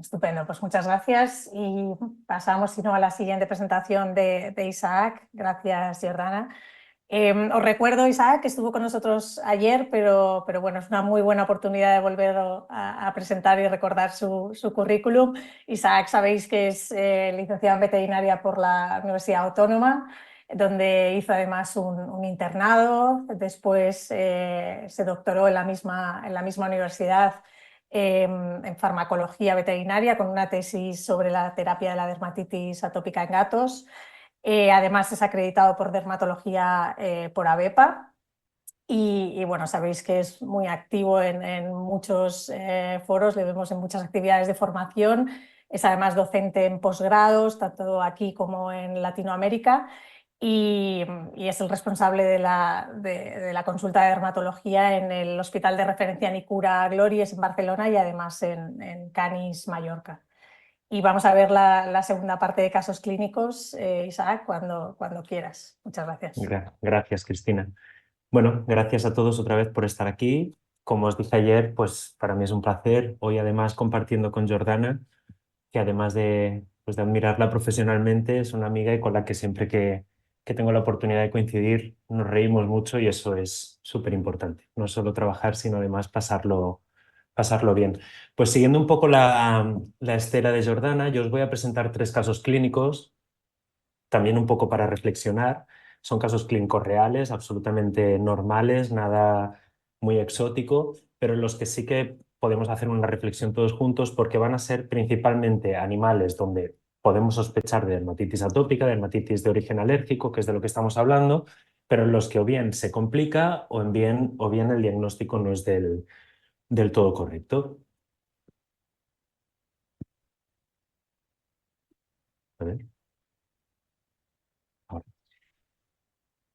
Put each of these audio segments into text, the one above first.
Estupendo, pues muchas gracias y pasamos si no a la siguiente presentación de Isaac. Gracias, Jordana. Os recuerdo, Isaac, que estuvo con nosotros ayer, pero bueno, es una muy buena oportunidad de volver a presentar y recordar su currículum. Isaac, sabéis que es licenciado en veterinaria por la Universidad Autónoma, donde hizo además un internado, después se doctoró en la misma universidad en farmacología veterinaria con una tesis sobre la terapia de la dermatitis atópica en gatos. Además es acreditado por dermatología por ABEPA y bueno, sabéis que es muy activo en muchos foros, le vemos en muchas actividades de formación, es además docente en posgrados, tanto aquí como en Latinoamérica y es el responsable de la consulta de dermatología en el Hospital de Referencia Nicura Glories en Barcelona y además en Canis, Mallorca. Y vamos a ver la segunda parte de casos clínicos, Isaac, cuando quieras. Muchas gracias. Gracias, Cristina. Bueno, gracias a todos otra vez por estar aquí. Como os dije ayer, pues para mí es un placer. Hoy además compartiendo con Jordana, que además de admirarla profesionalmente, es una amiga y con la que siempre que tengo la oportunidad de coincidir nos reímos mucho y eso es súper importante. No solo trabajar, sino además pasarlo bien. Pues siguiendo un poco la estela de Jordana, yo os voy a presentar 3 casos clínicos también un poco para reflexionar. Son casos clínicos reales, absolutamente normales, nada muy exótico, pero en los que sí que podemos hacer una reflexión todos juntos porque van a ser principalmente animales donde podemos sospechar de dermatitis atópica, dermatitis de origen alérgico, que es de lo que estamos hablando, pero en los que o bien se complica o bien el diagnóstico no es del todo correcto. A ver, ahora.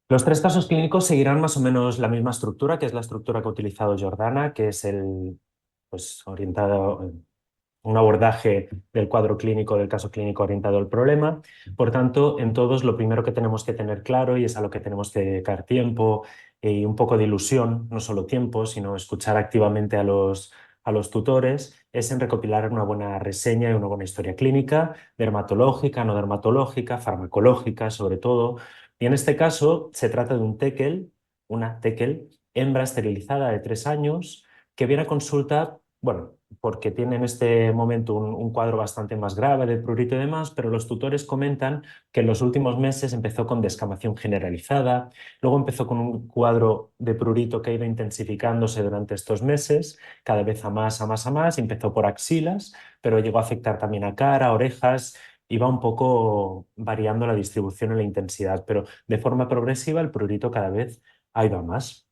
Los 3 casos clínicos seguirán más o menos la misma estructura, que es la estructura que ha utilizado Jordana, que es orientado, un abordaje del cuadro clínico, del caso clínico orientado al problema. Por tanto, en todos lo primero que tenemos que tener claro, y es a lo que tenemos que dedicar tiempo y un poco de ilusión, no solo tiempo, sino escuchar activamente a los tutores, es en recopilar una buena reseña y una buena historia clínica, dermatológica, no dermatológica, farmacológica sobre todo. Y en este caso se trata de una teckel, hembra esterilizada de 3 años, que viene a consulta, bueno, porque tiene en este momento un cuadro bastante más grave de prurito y demás, pero los tutores comentan que en los últimos meses empezó con descamación generalizada, luego empezó con un cuadro de prurito que ha ido intensificándose durante estos meses, cada vez a más, a más, a más, empezó por axilas, pero llegó a afectar también a cara, orejas. Iba un poco variando la distribución y la intensidad, pero de forma progresiva el prurito cada vez ha ido a más.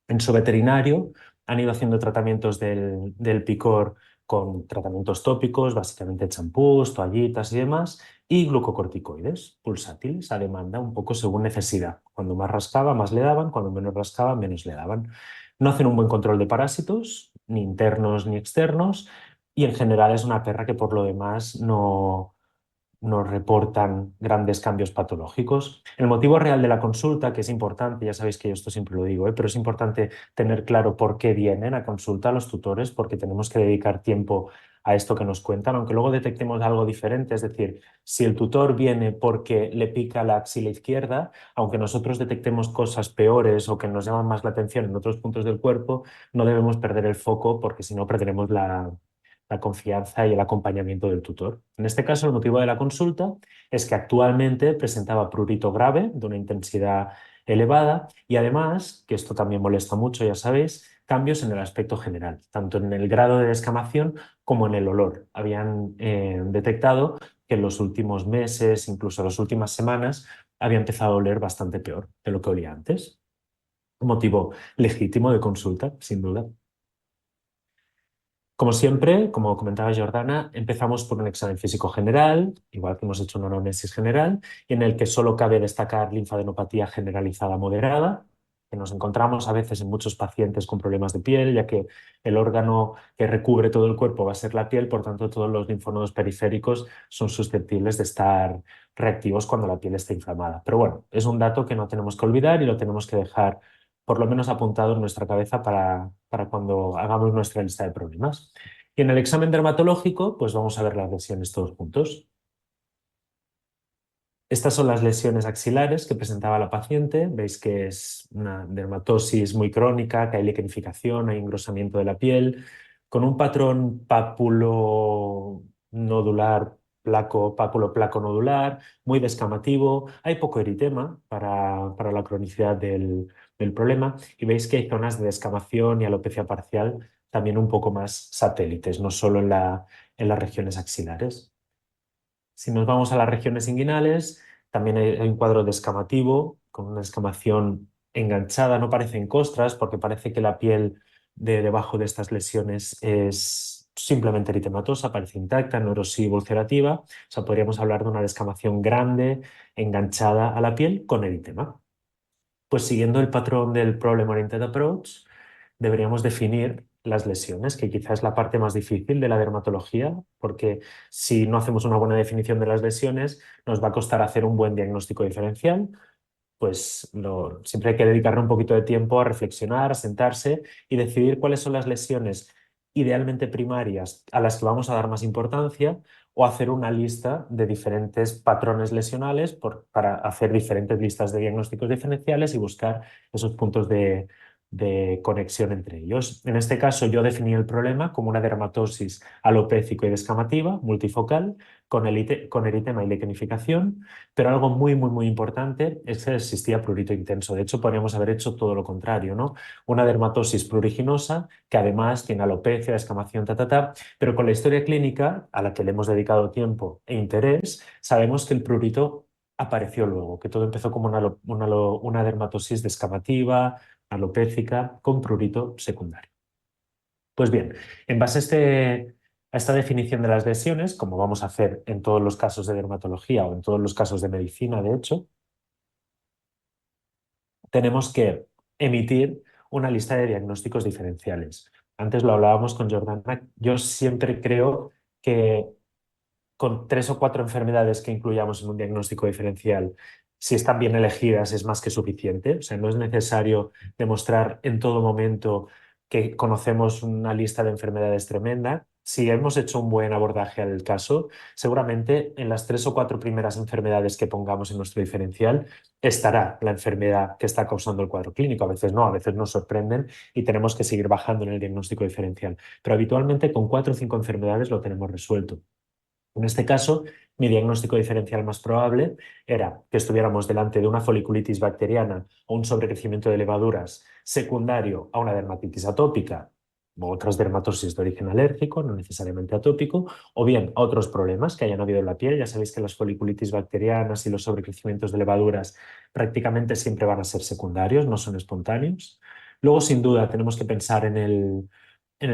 En su veterinario han ido haciendo tratamientos del picor con tratamientos tópicos, básicamente champús, toallitas y demás, y glucocorticoides pulsátiles a demanda, un poco según necesidad. Cuando más rascaba, más le daban, cuando menos rascaba, menos le daban. No hacen un buen control de parásitos, ni internos ni externos, y en general es una perra que por lo demás no nos reportan grandes cambios patológicos. El motivo real de la consulta, que es importante, ya sabéis que yo esto siempre lo digo, pero es importante tener claro por qué vienen a consulta a los tutores, porque tenemos que dedicar tiempo a esto que nos cuentan, aunque luego detectemos algo diferente, es decir, si el tutor viene porque le pica la axila izquierda, aunque nosotros detectemos cosas peores o que nos llaman más la atención en otros puntos del cuerpo, no debemos perder el foco porque si no perderemos la confianza y el acompañamiento del tutor. En este caso, el motivo de la consulta es que actualmente presentaba prurito grave de una intensidad elevada y además, que esto también molesta mucho, ya sabéis, cambios en el aspecto general, tanto en el grado de descamación como en el olor. Habían detectado que en los últimos meses, incluso en las últimas semanas, había empezado a oler bastante peor de lo que olía antes. Un motivo legítimo de consulta, sin duda. Como siempre, como comentaba Jordana, empezamos por un examen físico general, igual que hemos hecho una anamnesis general, y en el que solo cabe destacar linfadenopatía generalizada moderada, que nos encontramos a veces en muchos pacientes con problemas de piel, ya que el órgano que recubre todo el cuerpo va a ser la piel, por tanto todos los linfonodos periféricos son susceptibles de estar reactivos cuando la piel está inflamada. Pero bueno, es un dato que no tenemos que olvidar y lo tenemos que dejar por lo menos apuntado en nuestra cabeza para cuando hagamos nuestra lista de problemas. Y en el examen dermatológico, pues vamos a ver las lesiones todos juntos. Estas son las lesiones axilares que presentaba la paciente. Veis que es una dermatosis muy crónica, que hay liquenificación, hay engrosamiento de la piel, con un patrón pápulo-nodular, pápulo-placo nodular, muy descamativo. Hay poco eritema para la cronicidad del problema y veis que hay zonas de descamación y alopecia parcial también un poco más satélites, no solo en las regiones axilares. Si nos vamos a las regiones inguinales, también hay un cuadro descamativo con una descamación enganchada, no parecen costras porque parece que la piel de debajo de estas lesiones es simplemente eritematosa, parece intacta, no erosiva y ulcerativa. O sea, podríamos hablar de una descamación grande enganchada a la piel con eritema. Pues siguiendo el patrón del Problem Oriented Approach, deberíamos definir las lesiones, que quizás es la parte más difícil de la dermatología, porque si no hacemos una buena definición de las lesiones, nos va a costar hacer un buen diagnóstico diferencial. Pues siempre hay que dedicarle un poquito de tiempo a reflexionar, a sentarse y decidir cuáles son las lesiones idealmente primarias a las que vamos a dar más importancia o hacer una lista de diferentes patrones lesionales para hacer diferentes listas de diagnósticos diferenciales y buscar esos puntos de conexión entre ellos. En este caso, yo definí el problema como una dermatosis alopécico y descamativa, multifocal, con eritema y liquenificación, pero algo muy, muy, muy importante es que existía prurito intenso. De hecho, podríamos haber hecho todo lo contrario, ¿no? Una dermatosis pruriginosa que además tiene alopecia, descamación, pero con la historia clínica a la que le hemos dedicado tiempo e interés, sabemos que el prurito apareció luego, que todo empezó como una dermatosis descamativa, alopécica, con prurito secundario. Pues bien, en base a esta definición de las lesiones, como vamos a hacer en todos los casos de dermatología o en todos los casos de medicina, de hecho, tenemos que emitir una lista de diagnósticos diferenciales. Antes lo hablábamos con Jordana. Yo siempre creo que con 3 o 4 enfermedades que incluyamos en un diagnóstico diferencial, si están bien elegidas, es más que suficiente. O sea, no es necesario demostrar en todo momento que conocemos una lista de enfermedades tremenda. Si hemos hecho un buen abordaje al caso, seguramente en las 3 o 4 primeras enfermedades que pongamos en nuestro diferencial estará la enfermedad que está causando el cuadro clínico. A veces no, a veces nos sorprenden y tenemos que seguir bajando en el diagnóstico diferencial. Pero habitualmente con 4 o 5 enfermedades lo tenemos resuelto. En este caso, mi diagnóstico diferencial más probable era que estuviéramos delante de una foliculitis bacteriana o un sobrecrecimiento de levaduras secundario a una dermatitis atópica o otras dermatosis de origen alérgico, no necesariamente atópico, o bien a otros problemas que hayan habido en la piel. Ya sabéis que las foliculitis bacterianas y los sobrecrecimientos de levaduras prácticamente siempre van a ser secundarios, no son espontáneos. Luego, sin duda, tenemos que pensar en el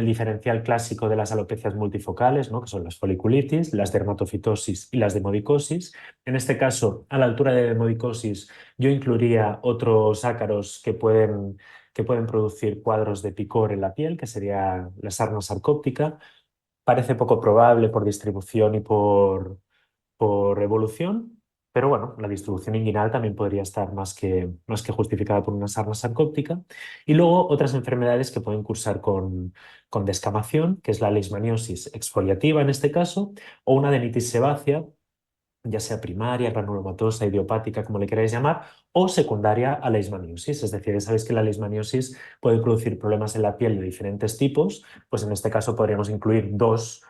diferencial clásico de las alopecias multifocales, ¿no? Que son las foliculitis, las dermatofitosis y las demodicosis. En este caso, a la altura de demodicosis, yo incluiría otros ácaros que pueden producir cuadros de picor en la piel, que sería la sarna sarcóptica. Parece poco probable por distribución y por evolución, pero bueno, la distribución inguinal también podría estar más que justificada por una sarna sarcóptica. Y luego otras enfermedades que pueden cursar con descamación, que es la leishmaniosis exfoliativa en este caso, o una adenitis sebácea, ya sea primaria, granulomatosa, idiopática, como le queráis llamar, o secundaria a leishmaniosis. Es decir, sabéis que la leishmaniosis puede producir problemas en la piel de diferentes tipos, pues en este caso podríamos incluir 2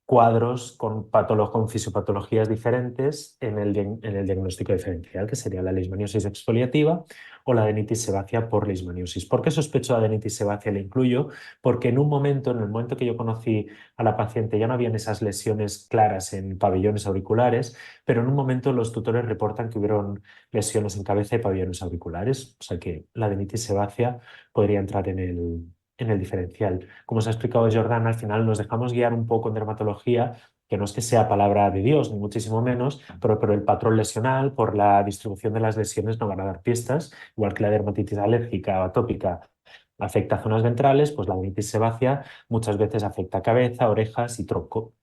cuadros con fisiopatologías diferentes en el diagnóstico diferencial, que sería la leishmaniosis exfoliativa o la adenitis sebácea por leishmaniosis. ¿Por qué sospecho de adenitis sebácea? Le incluyo porque en el momento que yo conocí a la paciente, ya no habían esas lesiones claras en pabellones auriculares, pero en un momento los tutores reportan que hubieron lesiones en cabeza y pabellones auriculares, o sea que la adenitis sebácea podría entrar en el diferencial. Como os ha explicado Jordana, al final nos dejamos guiar un poco en dermatología, que no es que sea palabra de Dios, ni muchísimo menos, pero el patrón lesional, por la distribución de las lesiones, nos van a dar pistas, igual que la dermatitis alérgica o atópica afecta a zonas ventrales, pues la adenitis sebácea muchas veces afecta a cabeza, orejas y tronco.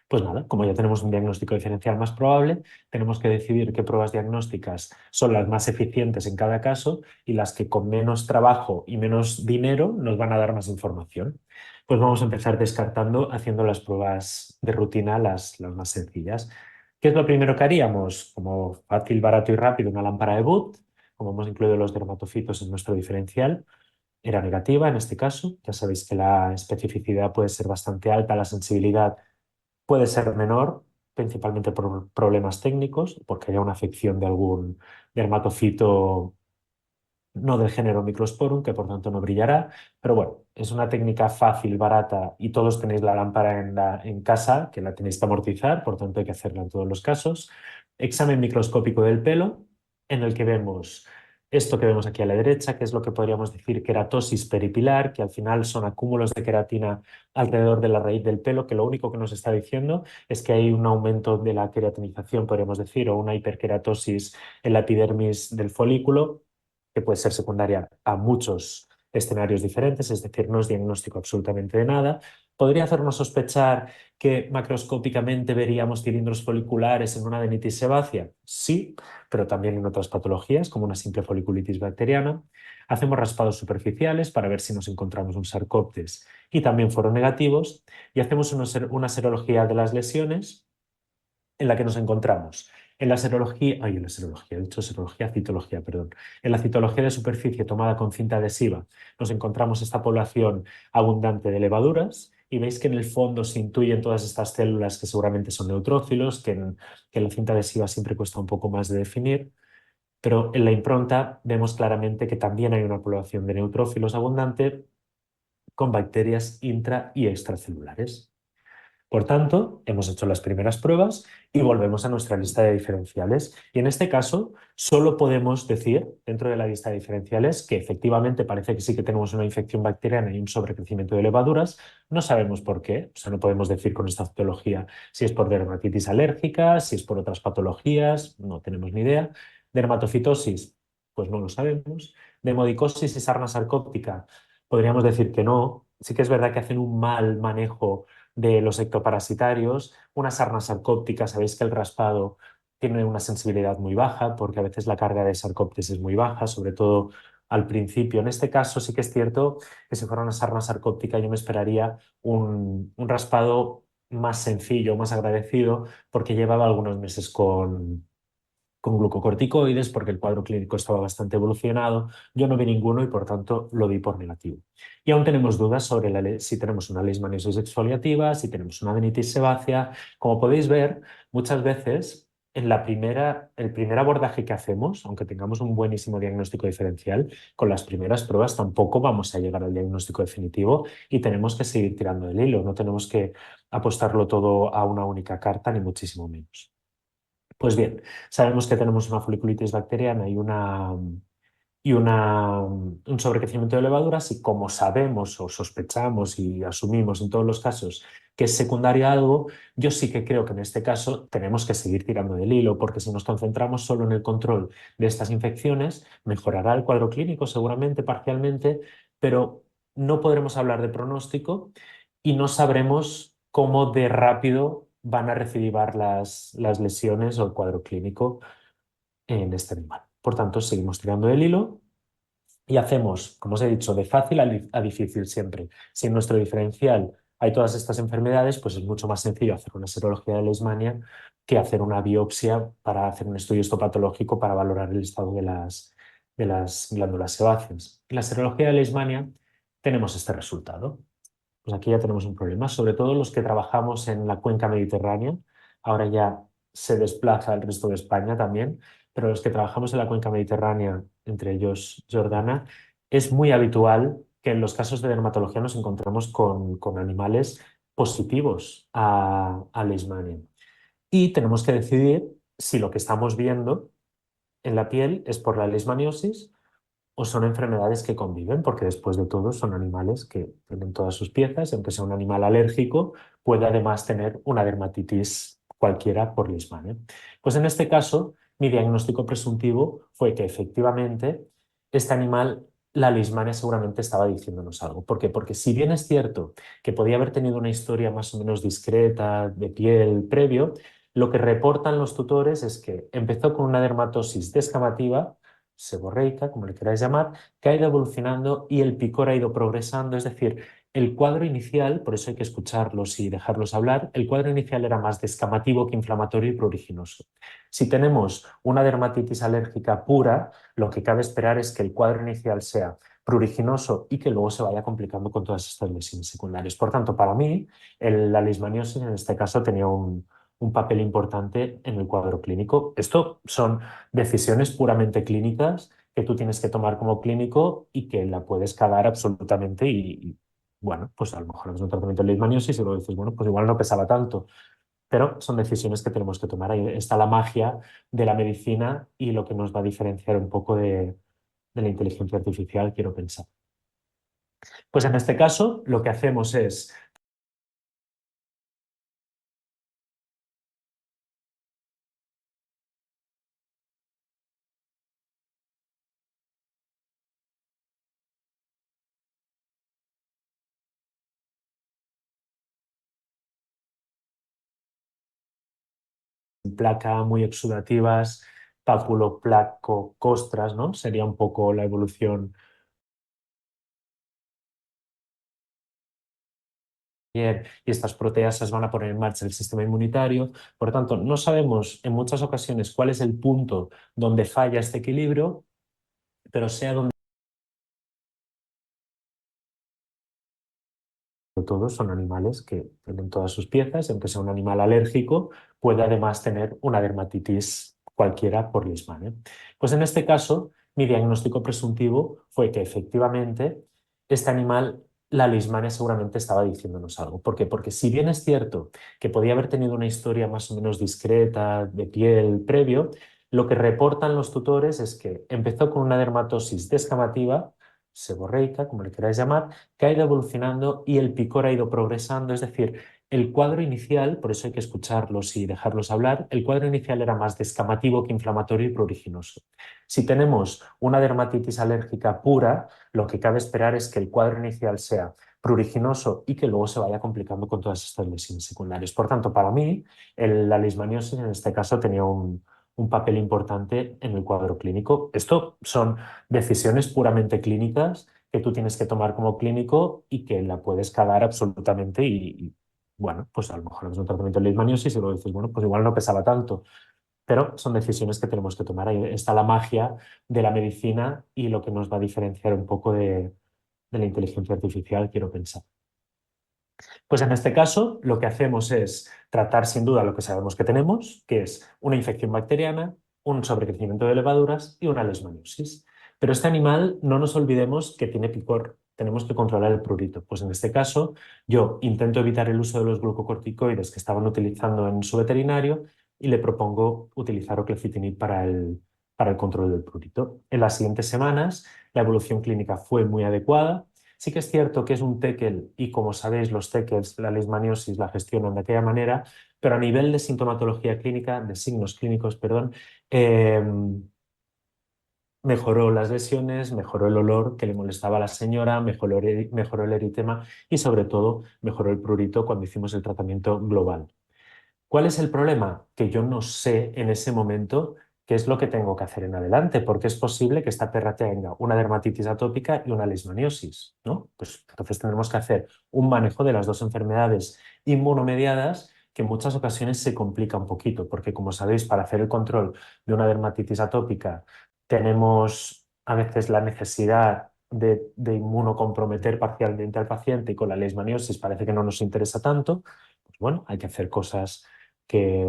Pues nada, como ya tenemos un diagnóstico diferencial más probable, tenemos que decidir qué pruebas diagnósticas son las más eficientes en cada caso y las que con menos trabajo y menos dinero nos van a dar más información. Pues vamos a empezar descartando haciendo las pruebas de rutina, las más sencillas. ¿Qué es lo primero que haríamos? Como fácil, barato y rápido, una lámpara de Wood. Como hemos incluido los dermatofitos en nuestro diferencial, era negativa en este caso. Ya sabéis que la especificidad puede ser bastante alta, la sensibilidad puede ser menor, principalmente por problemas técnicos, porque haya una afección de algún dermatofito no del género Microsporum, que por tanto no brillará. Pero bueno, es una técnica fácil, barata y todos tenéis la lámpara en casa, que la tenéis que amortizar, por tanto hay que hacerla en todos los casos. Examen microscópico del pelo, en el que vemos esto que vemos aquí a la derecha, que es lo que podríamos decir queratosis peripilar, que al final son acúmulos de queratina alrededor de la raíz del pelo, que lo único que nos está diciendo es que hay un aumento de la queratinización, podríamos decir, o una hiperqueratosis en la epidermis del folículo, que puede ser secundaria a muchos escenarios diferentes, es decir, no es diagnóstico absolutamente de nada. ¿Podría hacernos sospechar que macroscópicamente veríamos cilindros foliculares en una adenitis sebácea? Sí, pero también en otras patologías, como una simple foliculitis bacteriana. Hacemos raspados superficiales para ver si nos encontramos un Sarcoptes y también fueron negativos, y hacemos una serología de las lesiones en la que nos encontramos. He dicho serología, citología, perdón. En la citología de superficie tomada con cinta adhesiva nos encontramos esta población abundante de levaduras y veis que en el fondo se intuyen todas estas células que seguramente son neutrófilos, que en la cinta adhesiva siempre cuesta un poco más de definir, pero en la impronta vemos claramente que también hay una población de neutrófilos abundante con bacterias intra y extracelulares. Por tanto, hemos hecho las primeras pruebas y volvemos a nuestra lista de diferenciales. Y en este caso, solo podemos decir, dentro de la lista de diferenciales, que efectivamente parece que sí que tenemos una infección bacteriana y un sobrecrecimiento de levaduras. No sabemos por qué, o sea, no podemos decir con esta patología si es por dermatitis alérgica, si es por otras patologías, no tenemos ni idea. Dermatofitosis, pues no lo sabemos. Demodicosis y sarna sarcóptica, podríamos decir que no. Sí que es verdad que hacen un mal manejo de los ectoparasitarios. Una sarna sarcóptica, sabéis que el raspado tiene una sensibilidad muy baja porque a veces la carga de Sarcoptes es muy baja, sobre todo al principio. En este caso sí que es cierto que si fuera una sarna sarcóptica yo me esperaría un raspado más sencillo, más agradecido, porque llevaba algunos meses con glucocorticoides porque el cuadro clínico estaba bastante evolucionado. Yo no vi ninguno y por tanto lo di por negativo. Y aún tenemos dudas sobre si tenemos una leishmaniosis exfoliativa, si tenemos una adenitis sebácea. Como podéis ver, muchas veces el primer abordaje que hacemos, aunque tengamos un buenísimo diagnóstico diferencial, con las primeras pruebas tampoco vamos a llegar al diagnóstico definitivo y tenemos que seguir tirando del hilo. No tenemos que apostarlo todo a una única carta, ni muchísimo menos. Pues bien, sabemos que tenemos una foliculitis bacteriana un sobrecrecimiento de levaduras y como sabemos o sospechamos y asumimos en todos los casos que es secundaria a algo, yo sí que creo que en este caso tenemos que seguir tirando del hilo porque si nos concentramos solo en el control de estas infecciones, mejorará el cuadro clínico seguramente parcialmente, pero no podremos hablar de pronóstico y no sabremos cómo de rápido van a recidivar las lesiones o el cuadro clínico en este animal. Por tanto, seguimos tirando del hilo y hacemos, como os he dicho, de fácil a difícil siempre. Si en nuestro diferencial hay todas estas enfermedades, pues es mucho más sencillo hacer una serología de Leishmania que hacer una biopsia para hacer un estudio histopatológico para valorar el estado de las glándulas sebáceas. En la serología de Leishmania tenemos este resultado. Pues aquí ya tenemos un problema, sobre todo los que trabajamos en la cuenca mediterránea. Ahora ya se desplaza al resto de España también, pero los que trabajamos en la cuenca mediterránea, entre ellos Jordana, es muy habitual que en los casos de dermatología nos encontramos con animales positivos a Leishmania. Y tenemos que decidir si lo que estamos viendo en la piel es por la leishmaniosis o son enfermedades que conviven, porque después de todo son animales que tienen todas sus piezas, y aunque sea un animal alérgico, puede además tener una dermatitis cualquiera por Leishmania. Pues en este caso, mi diagnóstico presuntivo fue que efectivamente este animal la leishmania seguramente estaba diciéndonos algo. ¿Por qué? Porque si bien es cierto que podía haber tenido una historia más o menos discreta de piel previo, lo que reportan los tutores es que empezó con una dermatosis descamativa, seborreica, como le queráis llamar, que ha ido evolucionando y el picor ha ido progresando, es decir, el cuadro inicial, por eso hay que escucharlos y dejarlos hablar, el cuadro inicial era más descamativo que inflamatorio y pruriginoso. Si tenemos una dermatitis alérgica pura, lo que cabe esperar es que el cuadro inicial sea pruriginoso y que luego se vaya complicando con todas estas lesiones secundarias. Por tanto, para mí, la leishmaniosis en este caso tenía un papel importante en el cuadro clínico. Esto son decisiones puramente clínicas que tú tienes que tomar como clínico y que la puedes cagar absolutamente bueno, pues a lo mejor es un tratamiento de leishmaniosis y luego dices, bueno, pues igual no pesaba tanto, pero son decisiones que tenemos que tomar. Ahí está la magia de la medicina y lo que nos va a diferenciar un poco de la inteligencia artificial, quiero pensar. Pues en este caso, lo que hacemos es placa muy exudativas, pápulo-placo, costras, ¿no? Sería un poco la evolución. Y estas proteasas van a poner en marcha el sistema inmunitario. Por tanto, no sabemos en muchas ocasiones cuál es el punto donde falla este equilibrio, pero sea donde todos son animales que tienen todas sus piezas, y aunque sea un animal alérgico, puede además tener una dermatitis cualquiera por leishmania. Pues en este caso, mi diagnóstico presuntivo fue que efectivamente este animal, la leishmania seguramente estaba diciéndonos algo. ¿Por qué? Porque si bien es cierto que podía haber tenido una historia más o menos discreta de piel previo, lo que reportan los tutores es que empezó con una dermatosis descamativa, seborreica, como le queráis llamar, que ha ido evolucionando y el picor ha ido progresando, es decir, el cuadro inicial, por eso hay que escucharlos y dejarlos hablar, el cuadro inicial era más descamativo que inflamatorio y pruriginoso. Si tenemos una dermatitis alérgica pura, lo que cabe esperar es que el cuadro inicial sea pruriginoso y que luego se vaya complicando con todas estas lesiones secundarias. Por tanto, para mí, la leishmaniosis en este caso tenía un papel importante en el cuadro clínico. Esto son decisiones puramente clínicas que tú tienes que tomar como clínico y que la puedes cagar absolutamente bueno, pues a lo mejor es un tratamiento de leishmaniosis y luego dices, bueno, pues igual no pesaba tanto, pero son decisiones que tenemos que tomar. Ahí está la magia de la medicina y lo que nos va a diferenciar un poco de la inteligencia artificial, quiero pensar. Pues en este caso, lo que hacemos es tratar sin duda lo que sabemos que tenemos, que es una infección bacteriana, un sobrecrecimiento de levaduras y una leishmaniosis. Pero este animal, no nos olvidemos que tiene picor. Tenemos que controlar el prurito. Pues en este caso, yo intento evitar el uso de los glucocorticoides que estaban utilizando en su veterinario y le propongo utilizar oclecitinib para el control del prurito. En las siguientes semanas, la evolución clínica fue muy adecuada. Sí que es cierto que es un TECL y como sabéis los TECLs, la leishmaniosis la gestionan de aquella manera, pero a nivel de sintomatología clínica, de signos clínicos, perdón, eh, mejoró las lesiones, mejoró el olor que le molestaba a la señora, mejoró el eritema y sobre todo mejoró el prurito cuando hicimos el tratamiento global. ¿Cuál es el problema? Que yo no sé en ese momento qué es lo que tengo que hacer en adelante, porque es posible que esta perra tenga una dermatitis atópica y una leishmaniosis, ¿no? Pues entonces tendremos que hacer un manejo de las dos enfermedades inmunomediadas que en muchas ocasiones se complica un poquito, porque como sabéis, para hacer el control de una dermatitis atópica tenemos a veces la necesidad de inmunocomprometer parcialmente al paciente y con la leishmaniosis parece que no nos interesa tanto. Pues bueno, hay que hacer cosas que,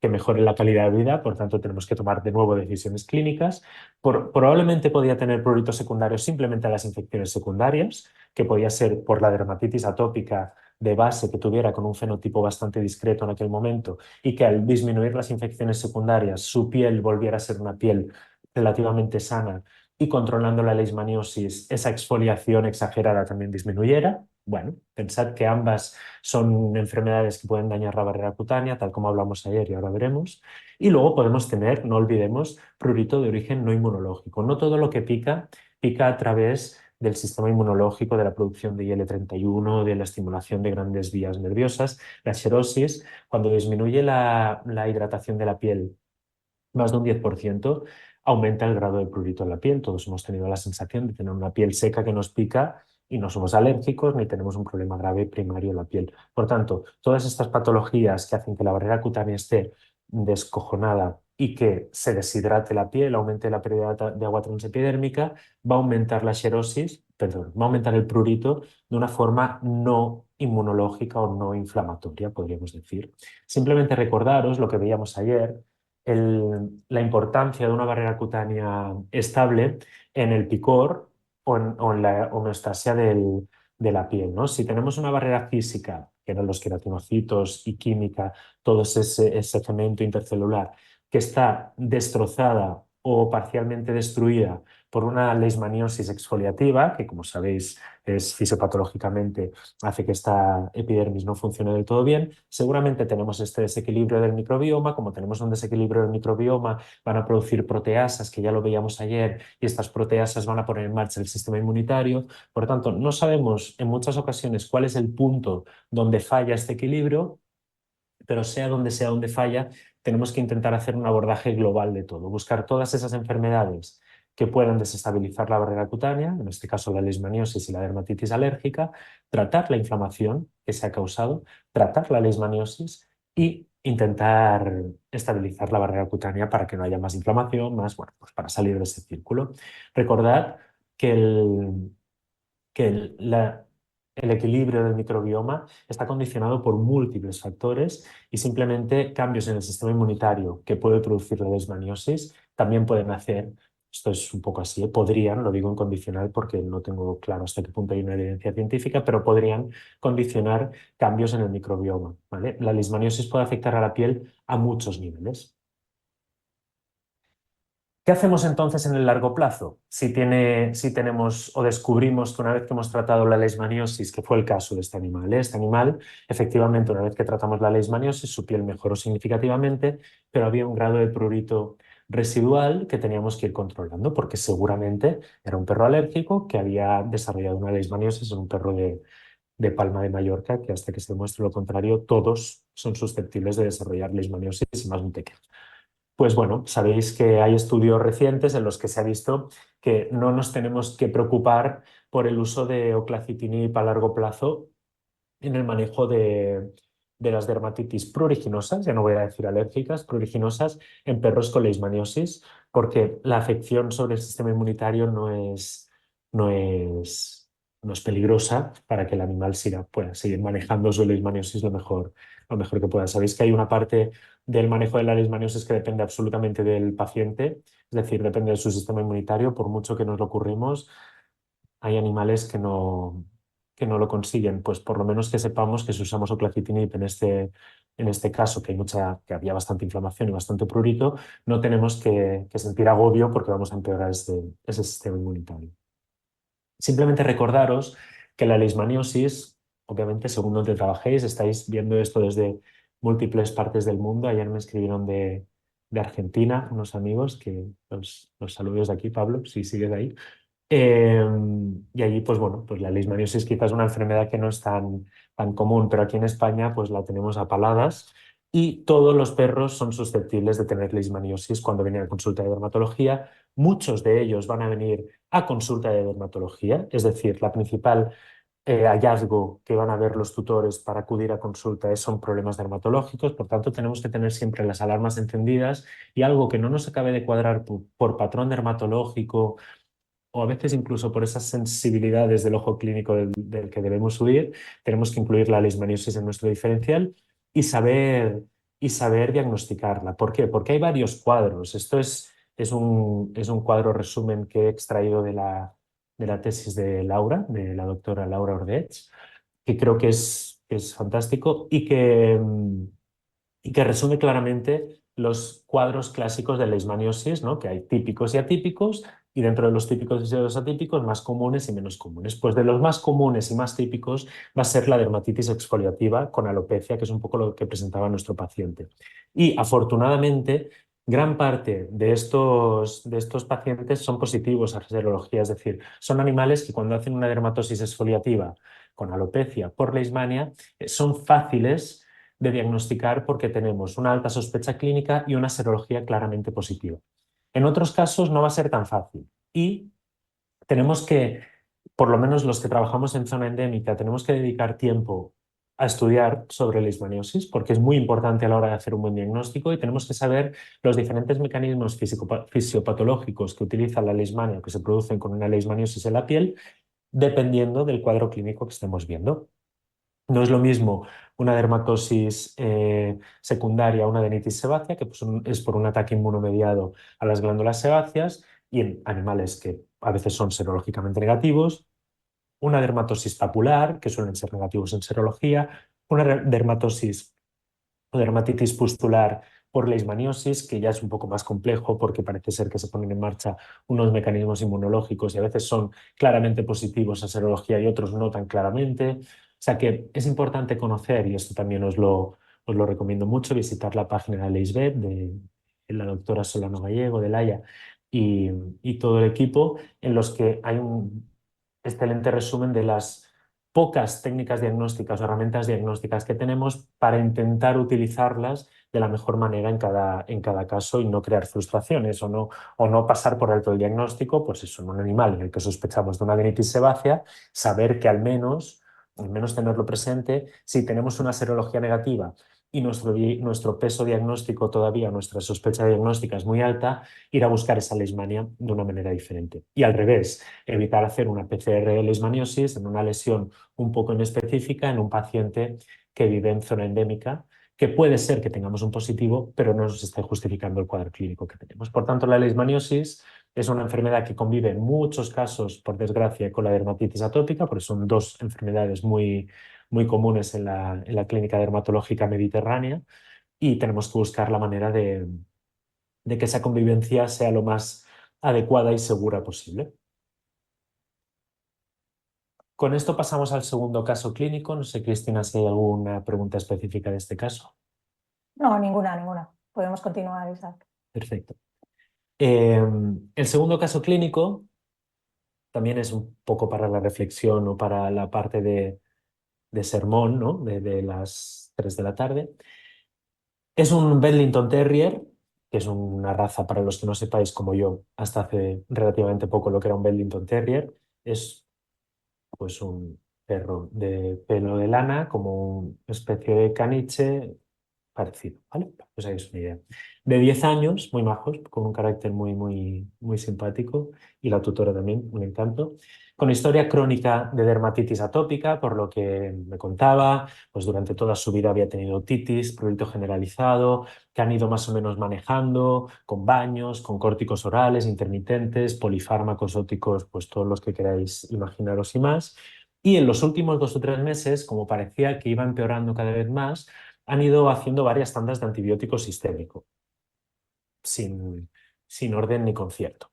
que mejoren la calidad de vida, por tanto tenemos que tomar de nuevo decisiones clínicas. Probablemente podía tener pruritos secundarios simplemente a las infecciones secundarias, que podía ser por la dermatitis atópica de base que tuviera con un fenotipo bastante discreto en aquel momento y que al disminuir las infecciones secundarias su piel volviera a ser una piel relativamente sana y controlando la leishmaniosis esa exfoliación exagerada también disminuyera. Bueno, pensad que ambas son enfermedades que pueden dañar la barrera cutánea, tal como hablamos ayer y ahora veremos. Y luego podemos tener, no olvidemos, prurito de origen no inmunológico. No todo lo que pica pica a través del sistema inmunológico, de la producción de IL-31, de la estimulación de grandes vías nerviosas. La xerosis, cuando disminuye la hidratación de la piel más de un 10%, aumenta el grado de prurito en la piel. Todos hemos tenido la sensación de tener una piel seca que nos pica y no somos alérgicos ni tenemos un problema grave primario en la piel. Por tanto, todas estas patologías que hacen que la barrera cutánea esté descojonada y que se deshidrate la piel, aumente la pérdida de agua transepidérmica, va a aumentar la xerosis, perdón, va a aumentar el prurito de una forma no inmunológica o no inflamatoria, podríamos decir. Simplemente recordaros lo que veíamos ayer, la importancia de una barrera cutánea estable en el picor o en la homeostasia de la piel, ¿no? Si tenemos una barrera física, que eran los queratinocitos y química, todo ese cemento intercelular, que está destrozada o parcialmente destruida por una leishmaniosis exfoliativa, que como sabéis es fisiopatológicamente hace que esta epidermis no funcione del todo bien, seguramente tenemos este desequilibrio del microbioma. Como tenemos un desequilibrio del microbioma, van a producir proteasas, que ya lo veíamos ayer, y estas proteasas van a poner en marcha el sistema inmunitario. Por tanto, no sabemos en muchas ocasiones cuál es el punto donde falla este equilibrio, pero sea donde falla, tenemos que intentar hacer un abordaje global de todo, buscar todas esas enfermedades que puedan desestabilizar la barrera cutánea, en este caso la leishmaniosis y la dermatitis alérgica, tratar la inflamación que se ha causado, tratar la leishmaniosis y intentar estabilizar la barrera cutánea para que no haya más inflamación, más, bueno, pues para salir de ese círculo. Recordad que el equilibrio del microbioma está condicionado por múltiples factores y simplemente cambios en el sistema inmunitario que puede producir la leishmaniosis también pueden hacer, esto es un poco así, podrían, lo digo en condicional porque no tengo claro hasta qué punto hay una evidencia científica, pero podrían condicionar cambios en el microbioma, ¿vale? La leishmaniosis puede afectar a la piel a muchos niveles. ¿Qué hacemos entonces en el largo plazo? Si tenemos o descubrimos que una vez que hemos tratado la leishmaniosis, que fue el caso de este animal, efectivamente, una vez que tratamos la leishmaniosis, su piel mejoró significativamente, pero había un grado de prurito residual que teníamos que ir controlando, porque seguramente era un perro alérgico que había desarrollado una leishmaniosis en un perro de Palma de Mallorca, que hasta que se demuestre lo contrario, todos son susceptibles de desarrollar leishmaniosis y más un pequeño. Pues bueno, sabéis que hay estudios recientes en los que se ha visto que no nos tenemos que preocupar por el uso de oclacitinib a largo plazo en el manejo de las dermatitis pruriginosas, ya no voy a decir alérgicas, pruriginosas en perros con leishmaniosis, porque la afección sobre el sistema inmunitario no es, no es peligrosa para que el animal pueda seguir manejando su leishmaniosis lo mejor que pueda. Sabéis que hay una parte del manejo de la leishmaniosis que depende absolutamente del paciente, es decir, depende de su sistema inmunitario. Por mucho que nos lo ocurrimos, hay animales que no lo consiguen. Pues por lo menos que sepamos que si usamos oclacitinib en este caso, que había bastante inflamación y bastante prurito, no tenemos que sentir agobio porque vamos a empeorar ese sistema inmunitario. Simplemente recordaros que la leishmaniosis, obviamente, según donde trabajéis, estáis viendo esto desde múltiples partes del mundo. Ayer me escribieron de Argentina unos amigos, que los saludos de aquí, Pablo, si sigues ahí. Y allí, pues bueno, pues la leishmaniosis quizás es una enfermedad que no es tan común, pero aquí en España pues la tenemos a paladas y todos los perros son susceptibles de tener leishmaniosis cuando vienen a consulta de dermatología. Muchos de ellos van a venir a consulta de dermatología, es decir, la principal hallazgo que van a ver los tutores para acudir a consulta son problemas dermatológicos. Por tanto, tenemos que tener siempre las alarmas encendidas y algo que no nos acabe de cuadrar por patrón dermatológico o a veces incluso por esas sensibilidades del ojo clínico del que debemos huir, tenemos que incluir la leishmaniosis en nuestro diferencial y saber diagnosticarla. ¿Por qué? Porque hay varios cuadros. Esto es un cuadro resumen que he extraído de la tesis de Laura, de la doctora Laura Ordech, que creo que es fantástico y que resume claramente los cuadros clásicos de leishmaniosis, ¿no? Que hay típicos y atípicos, y dentro de los típicos y de los atípicos, más comunes y menos comunes. Pues de los más comunes y más típicos va a ser la dermatitis exfoliativa con alopecia, que es un poco lo que presentaba nuestro paciente. Y afortunadamente, Gran parte de estos pacientes son positivos a serología, es decir, son animales que cuando hacen una dermatosis exfoliativa con alopecia por leishmania son fáciles de diagnosticar porque tenemos una alta sospecha clínica y una serología claramente positiva. En otros casos no va a ser tan fácil y tenemos que, por lo menos los que trabajamos en zona endémica, tenemos que dedicar tiempo a estudiar sobre leishmaniosis porque es muy importante a la hora de hacer un buen diagnóstico y tenemos que saber los diferentes mecanismos fisiopatológicos que utiliza la leishmania o que se producen con una leishmaniosis en la piel dependiendo del cuadro clínico que estemos viendo. No es lo mismo una dermatosis secundaria a una adenitis sebácea, que pues, es por un ataque inmunomediado a las glándulas sebáceas y en animales que a veces son serológicamente negativos, una dermatosis papular, que suelen ser negativos en serología, una dermatosis o dermatitis pustular por leishmaniosis, que ya es un poco más complejo porque parece ser que se ponen en marcha unos mecanismos inmunológicos y a veces son claramente positivos a serología y otros no tan claramente. O sea que es importante conocer, y esto también os lo recomiendo mucho, visitar la página de LeishVet, de la doctora Solano Gallego, de Laia y todo el equipo, en los que hay un excelente resumen de las pocas técnicas diagnósticas o herramientas diagnósticas que tenemos para intentar utilizarlas de la mejor manera en cada caso y no crear frustraciones o no pasar por alto el diagnóstico, pues eso, en un animal en el que sospechamos de una adenitis sebácea, saber que al menos tenerlo presente, si tenemos una serología negativa y nuestro peso diagnóstico todavía, nuestra sospecha diagnóstica es muy alta, ir a buscar esa leishmania de una manera diferente. Y al revés, evitar hacer una PCR de leishmaniosis en una lesión un poco en específica en un paciente que vive en zona endémica, que puede ser que tengamos un positivo, pero no nos esté justificando el cuadro clínico que tenemos. Por tanto, la leishmaniosis es una enfermedad que convive en muchos casos, por desgracia, con la dermatitis atópica, porque son dos enfermedades muy comunes en en la clínica dermatológica mediterránea y tenemos que buscar la manera de que esa convivencia sea lo más adecuada y segura posible. Con esto pasamos al segundo caso clínico. No sé, Cristina, si hay alguna pregunta específica de este caso. No, ninguna, ninguna. Podemos continuar, Isaac. Perfecto. El segundo caso clínico también es un poco para la reflexión o para la parte de sermón, ¿no? De las 3 de la tarde. Es un Bedlington Terrier, que es una raza, para los que no sepáis, como yo, hasta hace relativamente poco lo que era un Bedlington Terrier. Es pues un perro de pelo de lana, como una especie de caniche parecido, ¿vale? Pues ahí es una idea. De 10 años, muy majos, con un carácter muy simpático y la tutora también, un encanto. Con historia crónica de dermatitis atópica, por lo que me contaba, pues durante toda su vida había tenido otitis, prurito generalizado, que han ido más o menos manejando con baños, con córticos orales intermitentes, polifármacos óticos, pues todos los que queráis imaginaros y más. Y en los últimos 2 o 3 meses, como parecía que iba empeorando cada vez más, han ido haciendo varias tandas de antibiótico sistémico, sin, sin orden ni concierto.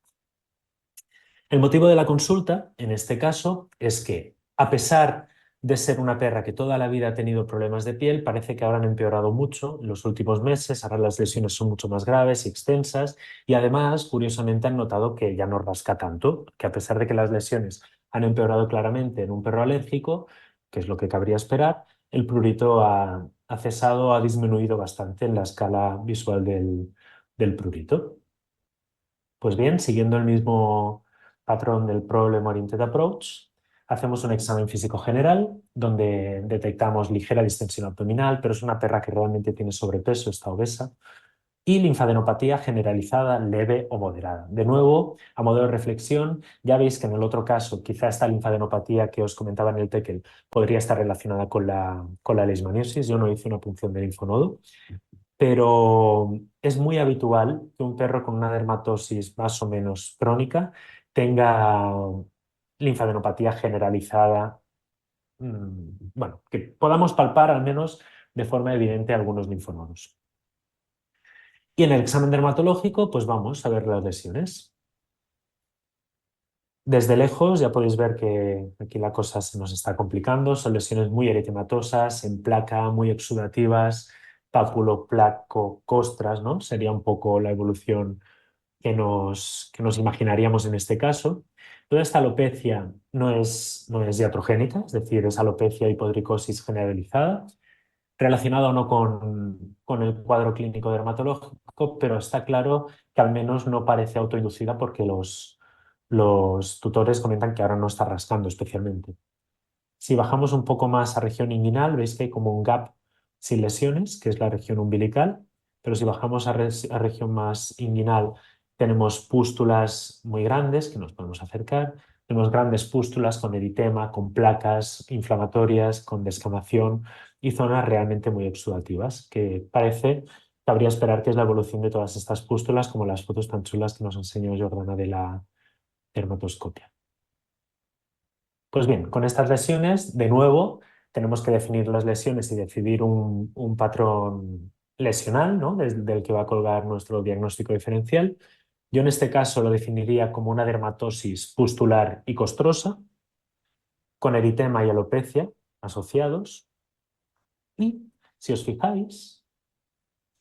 El motivo de la consulta, en este caso, es que, a pesar de ser una perra que toda la vida ha tenido problemas de piel, parece que ahora han empeorado mucho en los últimos meses, ahora las lesiones son mucho más graves y extensas, y además, curiosamente, han notado que ya no rasca tanto, que a pesar de que las lesiones han empeorado claramente en un perro alérgico, que es lo que cabría esperar, el prurito ha cesado, ha disminuido bastante en la escala visual del prurito. Pues bien, siguiendo el mismo patrón del Problem Oriented Approach, hacemos un examen físico general donde detectamos ligera distensión abdominal, pero es una perra que realmente tiene sobrepeso, está obesa, y linfadenopatía generalizada leve o moderada. De nuevo, a modo de reflexión, ya veis que en el otro caso, quizá esta linfadenopatía que os comentaba en el TECL podría estar relacionada con la leishmaniosis. Yo no hice una punción de linfonodo, pero es muy habitual que un perro con una dermatosis más o menos crónica tenga linfadenopatía generalizada, bueno, que podamos palpar al menos de forma evidente algunos linfonodos. Y en el examen dermatológico, pues vamos a ver las lesiones. Desde lejos ya podéis ver que aquí la cosa se nos está complicando, son lesiones muy eritematosas, en placa, muy exudativas, pápulo, placo, costras, ¿no? Sería un poco la evolución que nos imaginaríamos en este caso. Toda esta alopecia no es iatrogénica, es decir, es alopecia hipodricosis generalizada, relacionada o no con el cuadro clínico dermatológico, pero está claro que al menos no parece autoinducida porque los tutores comentan que ahora no está rascando especialmente. Si bajamos un poco más a región inguinal, veis que hay como un gap sin lesiones, que es la región umbilical, pero si bajamos a región más inguinal, tenemos pústulas muy grandes que nos podemos acercar, tenemos grandes pústulas con eritema, con placas inflamatorias, con descamación y zonas realmente muy exudativas, que parece, cabría esperar que es la evolución de todas estas pústulas, como las fotos tan chulas que nos enseñó Jordana de la dermatoscopia. Pues bien, con estas lesiones, de nuevo, tenemos que definir las lesiones y decidir un patrón lesional, ¿no? Desde el que va a colgar nuestro diagnóstico diferencial. Yo en este caso lo definiría como una dermatosis pustular y costrosa, con eritema y alopecia asociados. Y si os fijáis,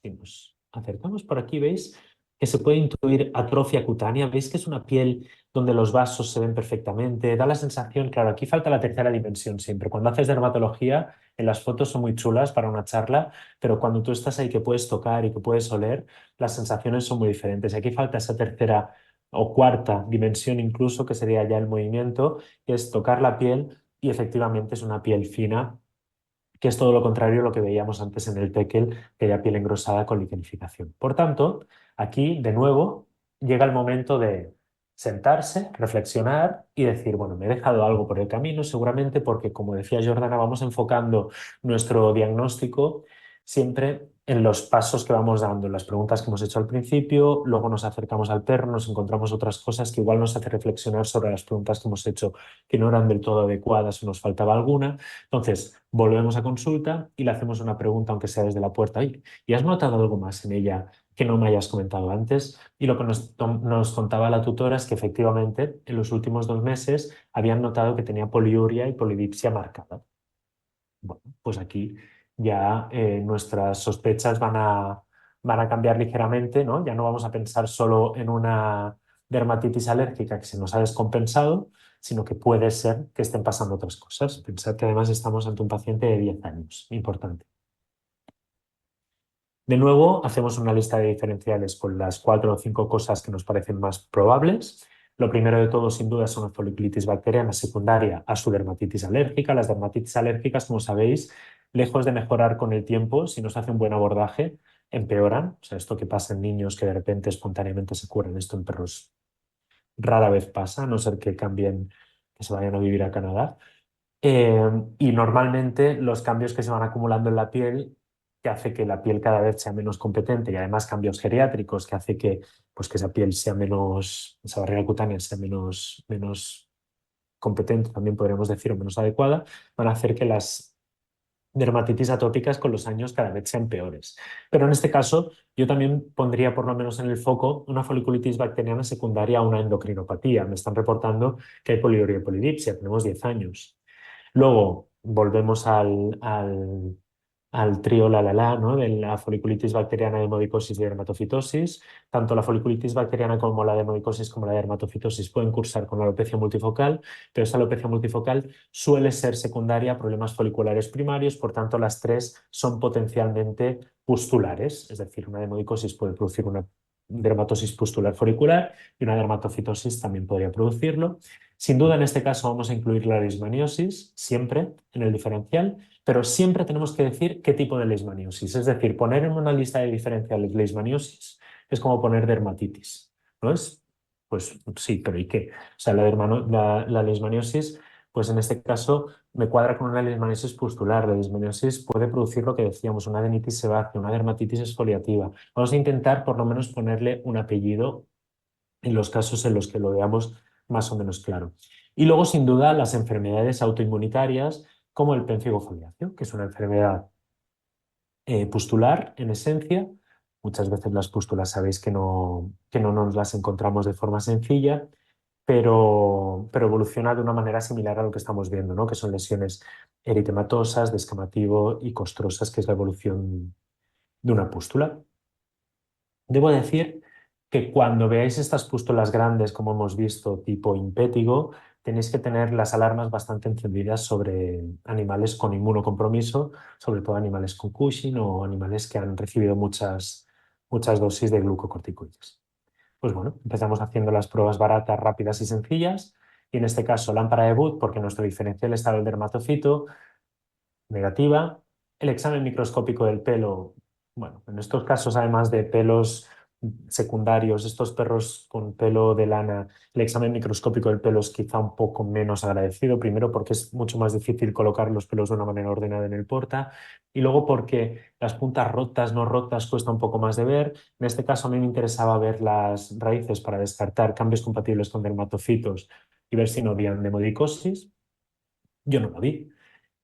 si nos acercamos por aquí, veis que se puede intuir atrofia cutánea. Veis que es una piel donde los vasos se ven perfectamente. Da la sensación, claro, aquí falta la tercera dimensión siempre. Cuando haces dermatología, en las fotos son muy chulas para una charla, pero cuando tú estás ahí que puedes tocar y que puedes oler, las sensaciones son muy diferentes. Aquí falta esa tercera o cuarta dimensión incluso, que sería ya el movimiento, que es tocar la piel y efectivamente es una piel fina, que es todo lo contrario a lo que veíamos antes en el tekel, que era piel engrosada con liquenificación. Por tanto, aquí, de nuevo, llega el momento de sentarse, reflexionar y decir, bueno, me he dejado algo por el camino, seguramente porque, como decía Jordana, vamos enfocando nuestro diagnóstico siempre en los pasos que vamos dando, en las preguntas que hemos hecho al principio, luego nos acercamos al perro, nos encontramos otras cosas que igual nos hace reflexionar sobre las preguntas que hemos hecho que no eran del todo adecuadas o nos faltaba alguna. Entonces, volvemos a consulta y le hacemos una pregunta, aunque sea desde la puerta. Oye, ¿y has notado algo más en ella que no me hayas comentado antes? Y lo que nos contaba la tutora es que efectivamente en los últimos 2 meses habían notado que tenía poliuria y polidipsia marcada. Bueno, pues aquí ya nuestras sospechas van a cambiar ligeramente, ¿no? Ya no vamos a pensar solo en una dermatitis alérgica que se nos ha descompensado, sino que puede ser que estén pasando otras cosas. Pensad que además estamos ante un paciente de 10 años, importante. De nuevo, hacemos una lista de diferenciales con las 4 o 5 cosas que nos parecen más probables. Lo primero de todo, sin duda, es una foliculitis bacteriana secundaria a su dermatitis alérgica. Las dermatitis alérgicas, como sabéis, lejos de mejorar con el tiempo, si no se hace un buen abordaje, empeoran. O sea, esto que pasa en niños que de repente espontáneamente se curan, esto en perros rara vez pasa, a no ser que cambien, que se vayan a vivir a Canadá. Y normalmente los cambios que se van acumulando en la piel, que hace que la piel cada vez sea menos competente y además cambios geriátricos que hace que, pues, que esa piel sea menos, esa barrera cutánea sea menos competente, también podríamos decir, o menos adecuada, van a hacer que las dermatitis atópicas con los años cada vez sean peores. Pero en este caso, yo también pondría por lo menos en el foco una foliculitis bacteriana secundaria a una endocrinopatía. Me están reportando que hay poliuria y polidipsia, tenemos 10 años. Luego volvemos al trío la, ¿no? De la foliculitis bacteriana, hemodicosis y dermatofitosis. Tanto la foliculitis bacteriana como la hemodicosis como la dermatofitosis pueden cursar con la alopecia multifocal, pero esta alopecia multifocal suele ser secundaria a problemas foliculares primarios, por tanto las tres son potencialmente pustulares, es decir, una hemodicosis puede producir una dermatosis pustular folicular y una dermatofitosis también podría producirlo. Sin duda, en este caso vamos a incluir la leishmaniosis siempre en el diferencial, pero siempre tenemos que decir qué tipo de leishmaniosis. Es decir, poner en una lista de diferenciales leishmaniosis es como poner dermatitis, ¿no es? Pues sí, pero ¿y qué? O sea, la leishmaniosis, pues en este caso me cuadra con una leishmaniosis pustular. La leishmaniosis puede producir lo que decíamos, una adenitis sebácea, una dermatitis exfoliativa. Vamos a intentar por lo menos ponerle un apellido en los casos en los que lo veamos más o menos claro. Y luego, sin duda, las enfermedades autoinmunitarias como el pénfigo foliáceo, que es una enfermedad pustular en esencia. Muchas veces las pústulas sabéis que no nos las encontramos de forma sencilla, pero evoluciona de una manera similar a lo que estamos viendo, ¿no? Que son lesiones eritematosas, descamativo y costrosas, que es la evolución de una pústula. Debo decir que cuando veáis estas pústulas grandes, como hemos visto, tipo impétigo, tenéis que tener las alarmas bastante encendidas sobre animales con inmunocompromiso, sobre todo animales con Cushing o animales que han recibido muchas dosis de glucocorticoides. Pues bueno, empezamos haciendo las pruebas baratas, rápidas y sencillas, y en este caso lámpara de Wood, porque nuestro diferencial estaba el dermatocito, negativa. El examen microscópico del pelo, bueno, en estos casos, además de pelos secundarios, estos perros con pelo de lana, el examen microscópico del pelo es quizá un poco menos agradecido, primero porque es mucho más difícil colocar los pelos de una manera ordenada en el porta, y luego porque las puntas rotas, no rotas, cuesta un poco más de ver. En este caso a mí me interesaba ver las raíces para descartar cambios compatibles con dermatocitos y ver si no habían demodicosis. Yo no lo vi.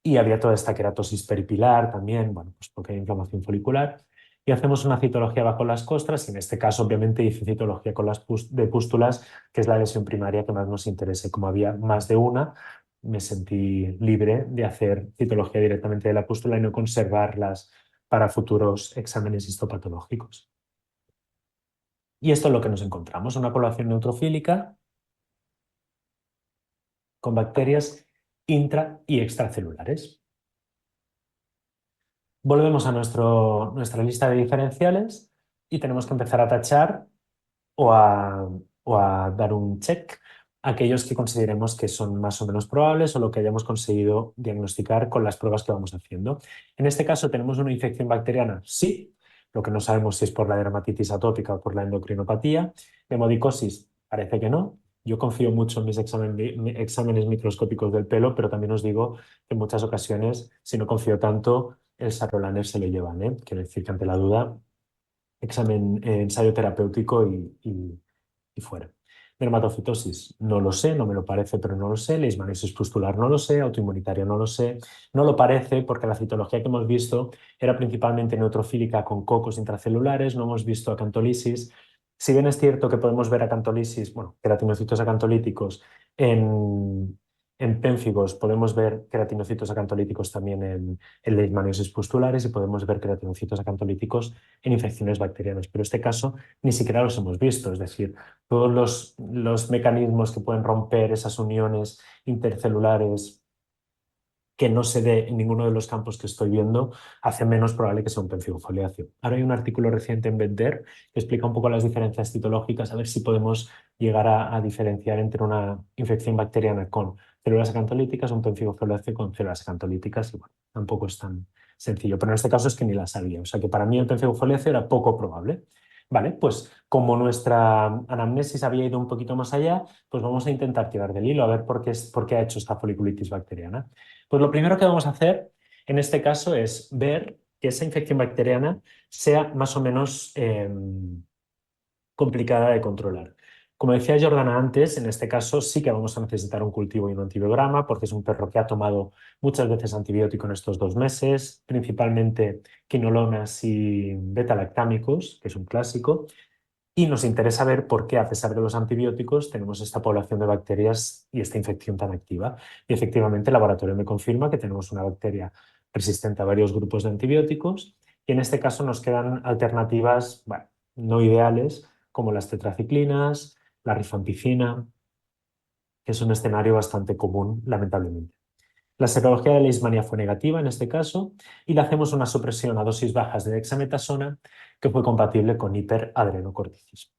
Y había toda esta queratosis peripilar también, bueno, pues porque hay inflamación folicular. Y hacemos una citología bajo las costras, y en este caso, obviamente, hice citología con de pústulas, que es la lesión primaria que más nos interesa. Y como había más de una, me sentí libre de hacer citología directamente de la pústula y no conservarlas para futuros exámenes histopatológicos. Y esto es lo que nos encontramos, una población neutrofílica con bacterias intra y extracelulares. Volvemos a nuestra lista de diferenciales y tenemos que empezar a tachar o a dar un check a aquellos que consideremos que son más o menos probables o lo que hayamos conseguido diagnosticar con las pruebas que vamos haciendo. En este caso, ¿tenemos una infección bacteriana? Sí. Lo que no sabemos si es por la dermatitis atópica o por la endocrinopatía. Hemodicosis, parece que no. Yo confío mucho en mis exámenes microscópicos del pelo, pero también os digo que en muchas ocasiones, si no confío tanto, el sarolaner se lo llevan, ¿eh? Quiero decir que ante la duda, examen, ensayo terapéutico y fuera. Dermatocitosis, no lo sé, no me lo parece, pero no lo sé. Leishmaniasis pustular, no lo sé. Autoinmunitaria, no lo sé. No lo parece porque la citología que hemos visto era principalmente neutrofílica con cocos intracelulares, no hemos visto acantolisis. Si bien es cierto que podemos ver acantolisis, bueno, queratinocitos acantolíticos en pénfigos, podemos ver queratinocitos acantolíticos también en leishmaniosis pustulares y podemos ver queratinocitos acantolíticos en infecciones bacterianas, pero en este caso ni siquiera los hemos visto, es decir, todos los mecanismos que pueden romper esas uniones intercelulares que no se dé en ninguno de los campos que estoy viendo, hace menos probable que sea un pemphigo-foliáceo. Ahora hay un artículo reciente en VetDer que explica un poco las diferencias citológicas, a ver si podemos llegar a diferenciar entre una infección bacteriana con células acantolíticas, un pemphigo-foliáceo con células acantolíticas, y bueno, tampoco es tan sencillo, pero en este caso es que ni la sabía, o sea que para mí el pemphigo-foliáceo era poco probable. Vale, pues como nuestra anamnesis había ido un poquito más allá, pues vamos a intentar tirar del hilo a ver por qué ha hecho esta foliculitis bacteriana. Pues lo primero que vamos a hacer en este caso es ver que esa infección bacteriana sea más o menos complicada de controlar. Como decía Jordana antes, en este caso sí que vamos a necesitar un cultivo y un antibiograma porque es un perro que ha tomado muchas veces antibiótico en estos 2 meses, principalmente quinolonas y beta-lactámicos, que es un clásico, y nos interesa ver por qué, a pesar de los antibióticos, tenemos esta población de bacterias y esta infección tan activa. Y efectivamente, el laboratorio me confirma que tenemos una bacteria resistente a varios grupos de antibióticos. Y en este caso nos quedan alternativas, bueno, no ideales, como las tetraciclinas, la rifampicina, que es un escenario bastante común, lamentablemente. La serología de Leishmania fue negativa en este caso y le hacemos una supresión a dosis bajas de dexametasona que fue compatible con hiperadrenocorticismo.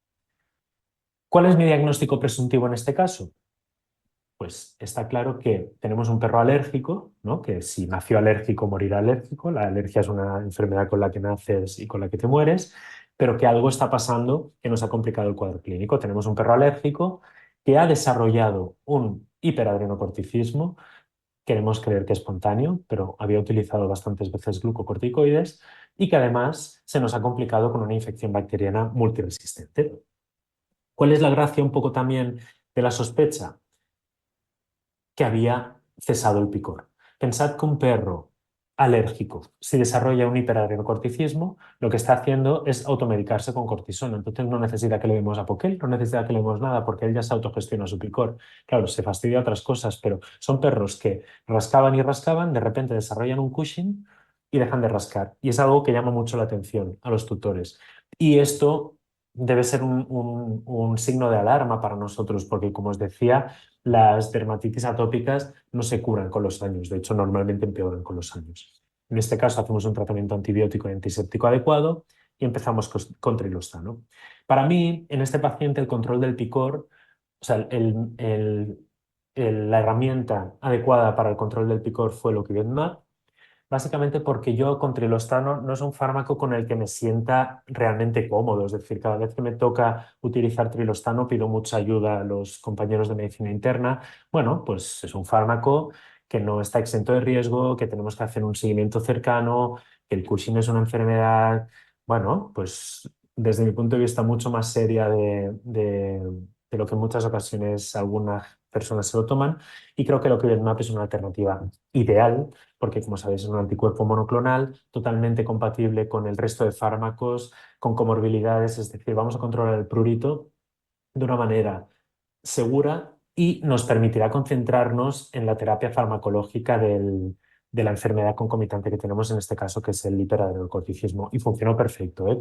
¿Cuál es mi diagnóstico presuntivo en este caso? Pues está claro que tenemos un perro alérgico, ¿no? Que si nació alérgico, morirá alérgico. La alergia es una enfermedad con la que naces y con la que te mueres, pero que algo está pasando que nos ha complicado el cuadro clínico. Tenemos un perro alérgico que ha desarrollado un hiperadrenocorticismo. Queremos creer que es espontáneo, pero había utilizado bastantes veces glucocorticoides y que además se nos ha complicado con una infección bacteriana multiresistente. ¿Cuál es la gracia un poco también de la sospecha? Que había cesado el picor. Pensad que un perro alérgico, si desarrolla un hiperadrenocorticismo, lo que está haciendo es automedicarse con cortisona. Entonces no necesita que le demos apoquel, no necesita que le demos nada porque él ya se autogestiona su picor. Claro, se fastidia otras cosas, pero son perros que rascaban y rascaban, de repente desarrollan un Cushing y dejan de rascar. Y es algo que llama mucho la atención a los tutores. Y esto debe ser un signo de alarma para nosotros, porque como os decía, las dermatitis atópicas no se curan con los años, de hecho normalmente empeoran con los años. En este caso hacemos un tratamiento antibiótico y antiséptico adecuado y empezamos con trilostano. Para mí, en este paciente, el control del picor, o sea, la herramienta adecuada para el control del picor fue el Oquivec. Básicamente porque yo con trilostano no es un fármaco con el que me sienta realmente cómodo. Es decir, cada vez que me toca utilizar trilostano pido mucha ayuda a los compañeros de medicina interna. Bueno, pues es un fármaco que no está exento de riesgo, que tenemos que hacer un seguimiento cercano, que el Cushing es una enfermedad, bueno, pues desde mi punto de vista mucho más seria de lo que en muchas ocasiones algunas personas se lo toman. Y creo que lo que el MAP es una alternativa ideal porque como sabéis es un anticuerpo monoclonal totalmente compatible con el resto de fármacos, con comorbilidades, es decir, vamos a controlar el prurito de una manera segura y nos permitirá concentrarnos en la terapia farmacológica de la enfermedad concomitante que tenemos en este caso, que es el hiperadenocorticismo. Y funcionó perfecto, ¿eh?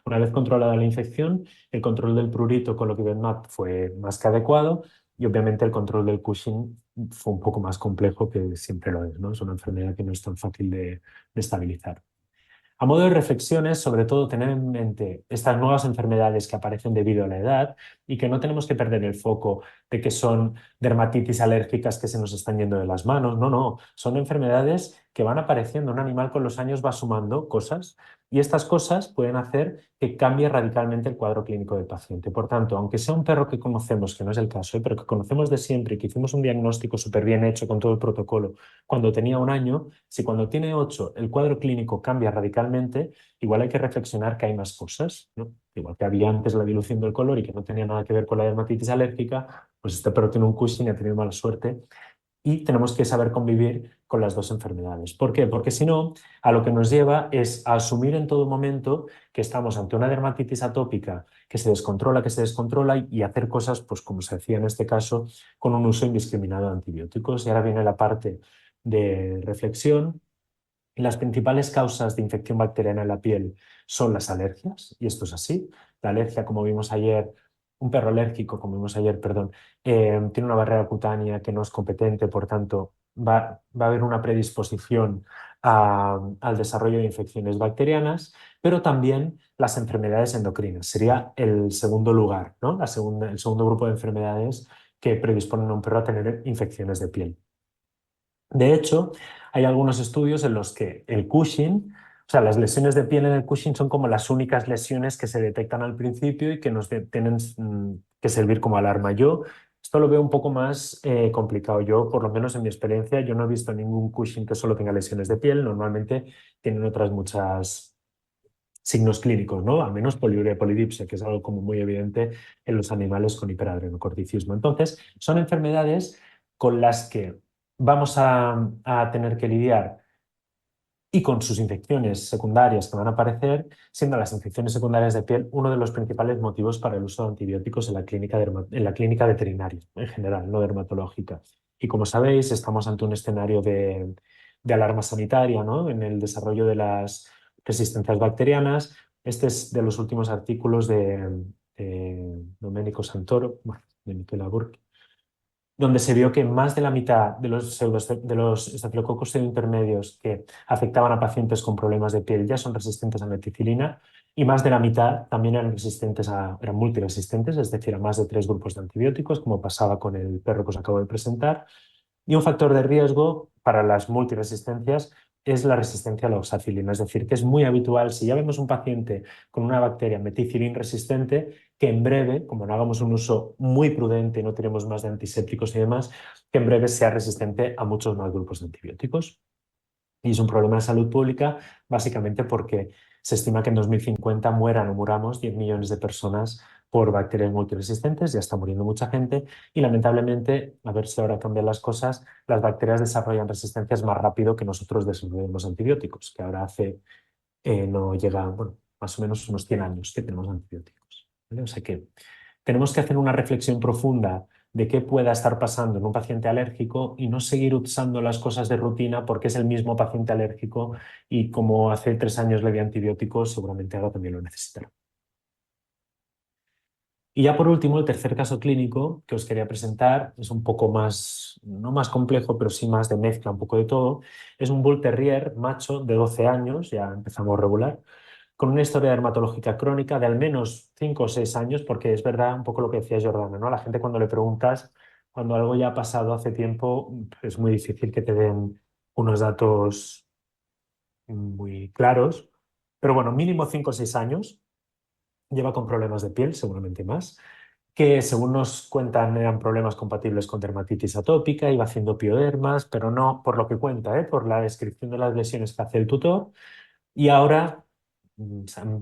Una vez controlada la infección, el control del prurito con lo que Benmap fue más que adecuado y obviamente el control del Cushing fue un poco más complejo que siempre lo es, ¿no? Es una enfermedad que no es tan fácil de estabilizar. A modo de reflexiones, sobre todo tener en mente estas nuevas enfermedades que aparecen debido a la edad y que no tenemos que perder el foco de que son dermatitis alérgicas que se nos están yendo de las manos. No, no, son enfermedades que van apareciendo. Un animal con los años va sumando cosas y estas cosas pueden hacer que cambie radicalmente el cuadro clínico del paciente. Por tanto, aunque sea un perro que conocemos, que no es el caso, pero que conocemos de siempre y que hicimos un diagnóstico súper bien hecho con todo el protocolo cuando tenía 1 año, si cuando tiene 8 el cuadro clínico cambia radicalmente, igual hay que reflexionar que hay más cosas, ¿no? Igual que había antes la dilución del color y que no tenía nada que ver con la dermatitis alérgica, pues este perro tiene un Cushing y ha tenido mala suerte y tenemos que saber convivir con las dos enfermedades. ¿Por qué? Porque si no, a lo que nos lleva es a asumir en todo momento que estamos ante una dermatitis atópica que se descontrola y hacer cosas, pues como se hacía en este caso, con un uso indiscriminado de antibióticos. Y ahora viene la parte de reflexión. Las principales causas de infección bacteriana en la piel son las alergias, y esto es así. La alergia, como vimos ayer, un perro alérgico, como vimos ayer, perdón, tiene una barrera cutánea que no es competente, por tanto, va a haber una predisposición al desarrollo de infecciones bacterianas, pero también las enfermedades endocrinas. Sería el segundo lugar, ¿no? El segundo grupo de enfermedades que predisponen a un perro a tener infecciones de piel. De hecho, hay algunos estudios en los que el Cushing, o sea, las lesiones de piel en el Cushing son como las únicas lesiones que se detectan al principio y que nos tienen que servir como alarma. Yo esto lo veo un poco más complicado. Yo, por lo menos en mi experiencia, yo no he visto ningún Cushing que solo tenga lesiones de piel. Normalmente tienen otras muchas signos clínicos, ¿no? Al menos poliuria y polidipsia, que es algo como muy evidente en los animales con hiperadrenocorticismo. Entonces, son enfermedades con las que vamos a tener que lidiar y con sus infecciones secundarias que van a aparecer, siendo las infecciones secundarias de piel uno de los principales motivos para el uso de antibióticos en la clínica veterinaria en general, no dermatológica. Y como sabéis, estamos ante un escenario de alarma sanitaria, ¿no? En el desarrollo de las resistencias bacterianas. Este es de los últimos artículos de Domenico Santoro, bueno, de Michela Burke, donde se vio que más de la mitad de los estafilococos intermedios que afectaban a pacientes con problemas de piel ya son resistentes a meticilina y más de la mitad también eran multiresistentes, es decir, a más de 3 grupos de antibióticos, como pasaba con el perro que os acabo de presentar. Y un factor de riesgo para las multiresistencias es la resistencia a la oxacilina, es decir, que es muy habitual si ya vemos un paciente con una bacteria meticilin resistente, que en breve, como no hagamos un uso muy prudente y no tenemos más de antisépticos y demás, que en breve sea resistente a muchos más grupos de antibióticos. Y es un problema de salud pública básicamente porque se estima que en 2050 mueran o muramos 10 millones de personas por bacterias multiresistentes, ya está muriendo mucha gente y lamentablemente, a ver si ahora cambian las cosas, las bacterias desarrollan resistencias más rápido que nosotros desarrollemos antibióticos, que ahora no llega, bueno, más o menos unos 100 años que tenemos antibióticos, ¿vale? O sea que tenemos que hacer una reflexión profunda de qué pueda estar pasando en un paciente alérgico y no seguir usando las cosas de rutina porque es el mismo paciente alérgico y como hace 3 años le di antibióticos, seguramente ahora también lo necesitará. Y ya por último, el tercer caso clínico que os quería presentar es un poco más, no más complejo, pero sí más de mezcla, un poco de todo. Es un Bull Terrier macho de 12 años, ya empezamos regular, con una historia dermatológica crónica de al menos 5 o 6 años, porque es verdad un poco lo que decía Jordana, ¿no? A la gente cuando le preguntas, cuando algo ya ha pasado hace tiempo, es muy difícil que te den unos datos muy claros. Pero bueno, mínimo 5 o 6 años. Lleva con problemas de piel, seguramente más, que según nos cuentan eran problemas compatibles con dermatitis atópica, iba haciendo piodermas, pero no por lo que cuenta, por la descripción de las lesiones que hace el tutor. Y ahora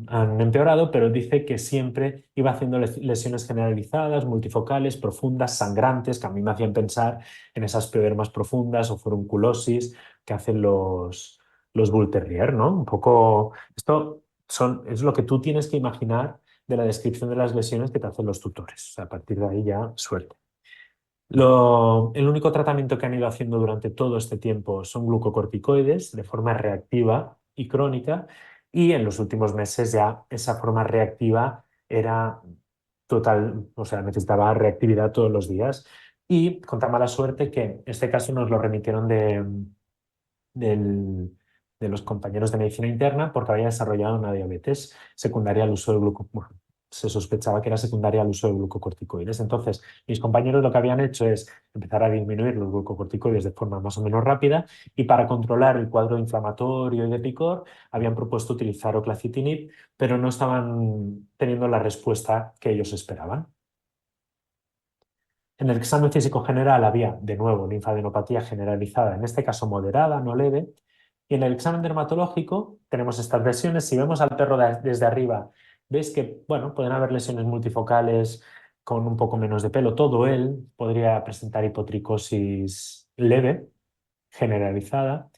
han empeorado, pero dice que siempre iba haciendo lesiones generalizadas, multifocales, profundas, sangrantes, que a mí me hacían pensar en esas piodermas profundas o furunculosis que hacen los Bull Terrier, ¿no? Un poco, esto es lo que tú tienes que imaginar de la descripción de las lesiones que te hacen los tutores. O sea, a partir de ahí ya, suerte. El único tratamiento que han ido haciendo durante todo este tiempo son glucocorticoides de forma reactiva y crónica, y en los últimos meses ya esa forma reactiva era total, o sea, necesitaba reactividad todos los días. Y con tan mala suerte que este caso nos lo remitieron del- de los compañeros de medicina interna porque había desarrollado una diabetes secundaria al uso de glucocorticoides. Se sospechaba que era secundaria al uso de glucocorticoides. Entonces, mis compañeros lo que habían hecho es empezar a disminuir los glucocorticoides de forma más o menos rápida, y para controlar el cuadro inflamatorio y de picor habían propuesto utilizar oclacitinib, pero no estaban teniendo la respuesta que ellos esperaban. En el examen físico general había, de nuevo, linfadenopatía generalizada, en este caso moderada, no leve. Y en el examen dermatológico tenemos estas lesiones. Si vemos al perro desde arriba, veis que, bueno, pueden haber lesiones multifocales con un poco menos de pelo. Todo él podría presentar hipotricosis leve, generalizada.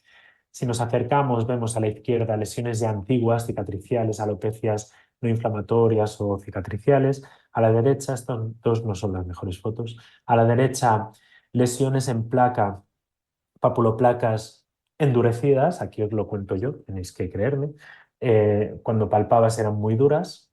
Si nos acercamos, vemos a la izquierda lesiones ya antiguas, cicatriciales, alopecias no inflamatorias o cicatriciales. A la derecha, estas dos no son las mejores fotos. A la derecha, lesiones en placa, papuloplacas endurecidas. Aquí os lo cuento yo, tenéis que creerme. Cuando palpabas eran muy duras.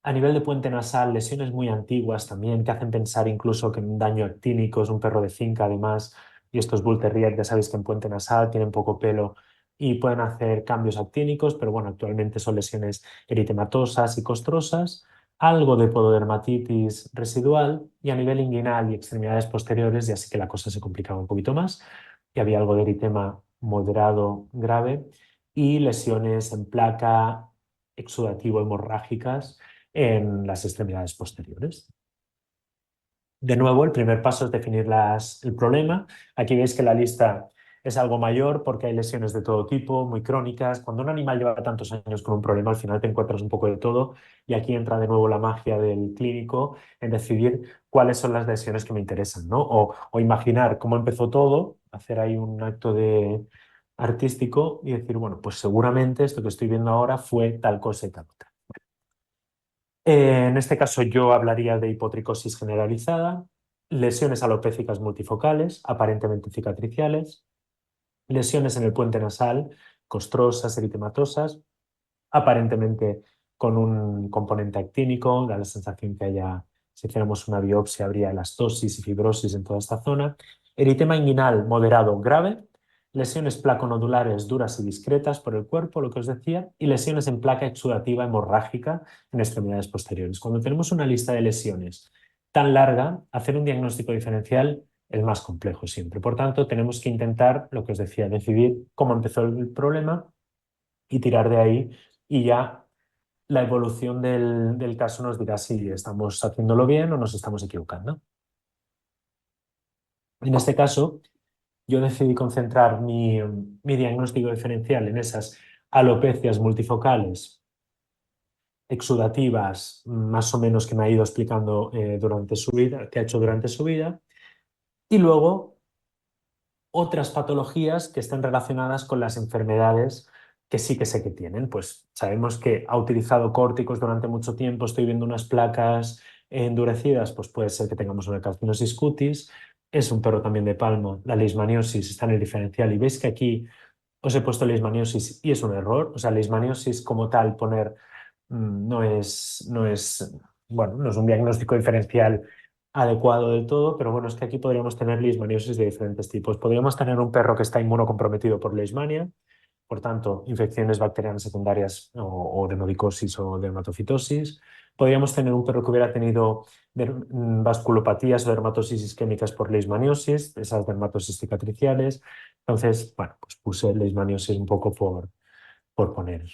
A nivel de puente nasal, lesiones muy antiguas también, que hacen pensar incluso que un daño actínico, es un perro de finca además, y estos Bull Terrier, ya sabéis que en puente nasal tienen poco pelo y pueden hacer cambios actínicos, pero bueno, actualmente son lesiones eritematosas y costrosas, algo de pododermatitis residual, y a nivel inguinal y extremidades posteriores ya sí que la cosa se complicaba un poquito más, y había algo de eritema moderado grave y lesiones en placa exudativo hemorrágicas en las extremidades posteriores. De nuevo, el primer paso es definir el problema. Aquí veis que la lista es algo mayor porque hay lesiones de todo tipo, muy crónicas. Cuando un animal lleva tantos años con un problema, al final te encuentras un poco de todo, y aquí entra de nuevo la magia del clínico en decidir cuáles son las lesiones que me interesan, ¿no? O imaginar cómo empezó todo, hacer ahí un acto artístico y decir, bueno, pues seguramente esto que estoy viendo ahora fue tal cosa y tal otra. En este caso yo hablaría de hipotricosis generalizada, lesiones alopécicas multifocales, aparentemente cicatriciales, lesiones en el puente nasal, costrosas, eritematosas, aparentemente con un componente actínico, da la sensación que si hiciéramos una biopsia, habría elastosis y fibrosis en toda esta zona. Eritema inguinal moderado grave, lesiones placonodulares duras y discretas por el cuerpo, lo que os decía, y lesiones en placa exudativa hemorrágica en extremidades posteriores. Cuando tenemos una lista de lesiones tan larga, hacer un diagnóstico diferencial es más complejo siempre. Por tanto, tenemos que intentar, lo que os decía, decidir cómo empezó el problema y tirar de ahí, y ya la evolución del caso nos dirá si estamos haciéndolo bien o nos estamos equivocando. En este caso, yo decidí concentrar mi diagnóstico diferencial en esas alopecias multifocales exudativas, más o menos, que me ha ido explicando durante su vida, que ha hecho durante su vida, y luego otras patologías que estén relacionadas con las enfermedades que sí que sé que tienen. Pues sabemos que ha utilizado córticos durante mucho tiempo, estoy viendo unas placas endurecidas, pues puede ser que tengamos una calcinosis cutis. Es un perro también de palma. La leishmaniosis está en el diferencial y veis que aquí os he puesto leishmaniosis y es un error. O sea, leishmaniosis como tal poner bueno, no es un diagnóstico diferencial adecuado del todo, pero bueno, es que aquí podríamos tener leishmaniosis de diferentes tipos. Podríamos tener un perro que está inmunocomprometido por leishmania, por tanto, infecciones bacterianas secundarias o demodicosis o dermatofitosis. Podríamos tener un perro que hubiera tenido vasculopatías o dermatosis isquémicas por leishmaniosis, esas dermatosis cicatriciales. Entonces, bueno, pues puse leishmaniosis un poco por poner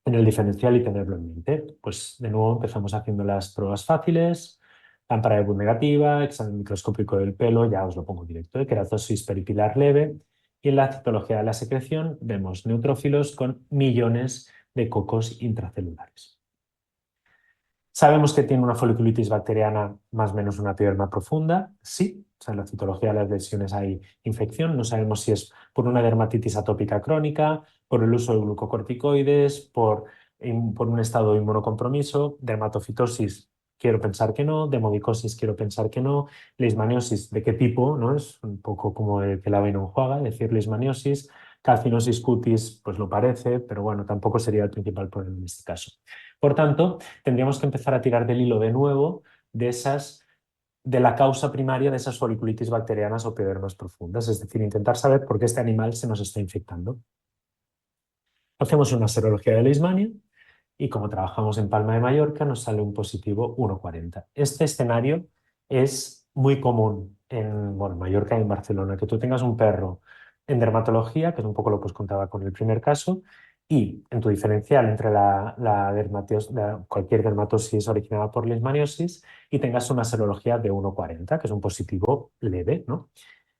en el diferencial y tenerlo en mente. Pues de nuevo empezamos haciendo las pruebas fáciles, lámpara de Wood negativa, examen microscópico del pelo, ya os lo pongo directo, queratosis peripilar leve, y en la citología de la secreción vemos neutrófilos con millones de cocos intracelulares. ¿Sabemos que tiene una foliculitis bacteriana más o menos una epiderma profunda? Sí, o sea, en la citología de las lesiones hay infección. No sabemos si es por una dermatitis atópica crónica, por el uso de glucocorticoides, por un estado de inmunocompromiso, dermatofitosis, quiero pensar que no, demodicosis, quiero pensar que no, leishmaniosis, ¿de qué tipo? ¿No? Es un poco como el que lava y no enjuaga, decir leishmaniosis, calcinosis cutis, pues lo parece, pero bueno, tampoco sería el principal problema en este caso. Por tanto, tendríamos que empezar a tirar del hilo de nuevo de la causa primaria de esas foliculitis bacterianas o epidermas profundas, es decir, intentar saber por qué este animal se nos está infectando. Hacemos una serología de Leishmania y como trabajamos en Palma de Mallorca nos sale un positivo 1,40. Este escenario es muy común en Mallorca y en Barcelona, que tú tengas un perro en dermatología, que es un poco lo que os contaba con el primer caso, y en tu diferencial entre cualquier dermatosis originada por leishmaniosis y tengas una serología de 1,40, que es un positivo leve, ¿no?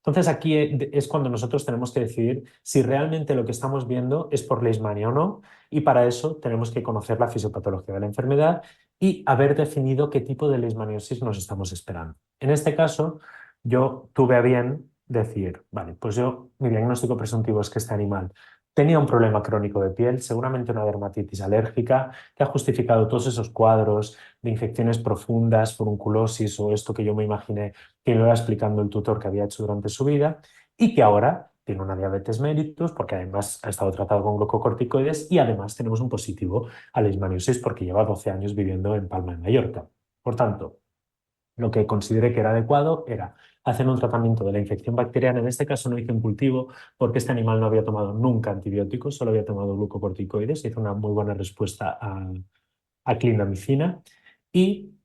Entonces aquí es cuando nosotros tenemos que decidir si realmente lo que estamos viendo es por leishmania o no, y para eso tenemos que conocer la fisiopatología de la enfermedad y haber definido qué tipo de leishmaniosis nos estamos esperando. En este caso, yo tuve a bien decir, vale, pues mi diagnóstico presuntivo es que este animal tenía un problema crónico de piel, seguramente una dermatitis alérgica, que ha justificado todos esos cuadros de infecciones profundas, furunculosis o esto que yo me imaginé que me iba explicando el tutor que había hecho durante su vida y que ahora tiene una diabetes mellitus porque además ha estado tratado con glucocorticoides y además tenemos un positivo a leishmaniosis porque lleva 12 años viviendo en Palma de Mallorca. Por tanto, lo que consideré que era adecuado era hacer un tratamiento de la infección bacteriana. En este caso no hice un cultivo porque este animal no había tomado nunca antibióticos, solo había tomado glucocorticoides. Hizo una muy buena respuesta a clindamicina y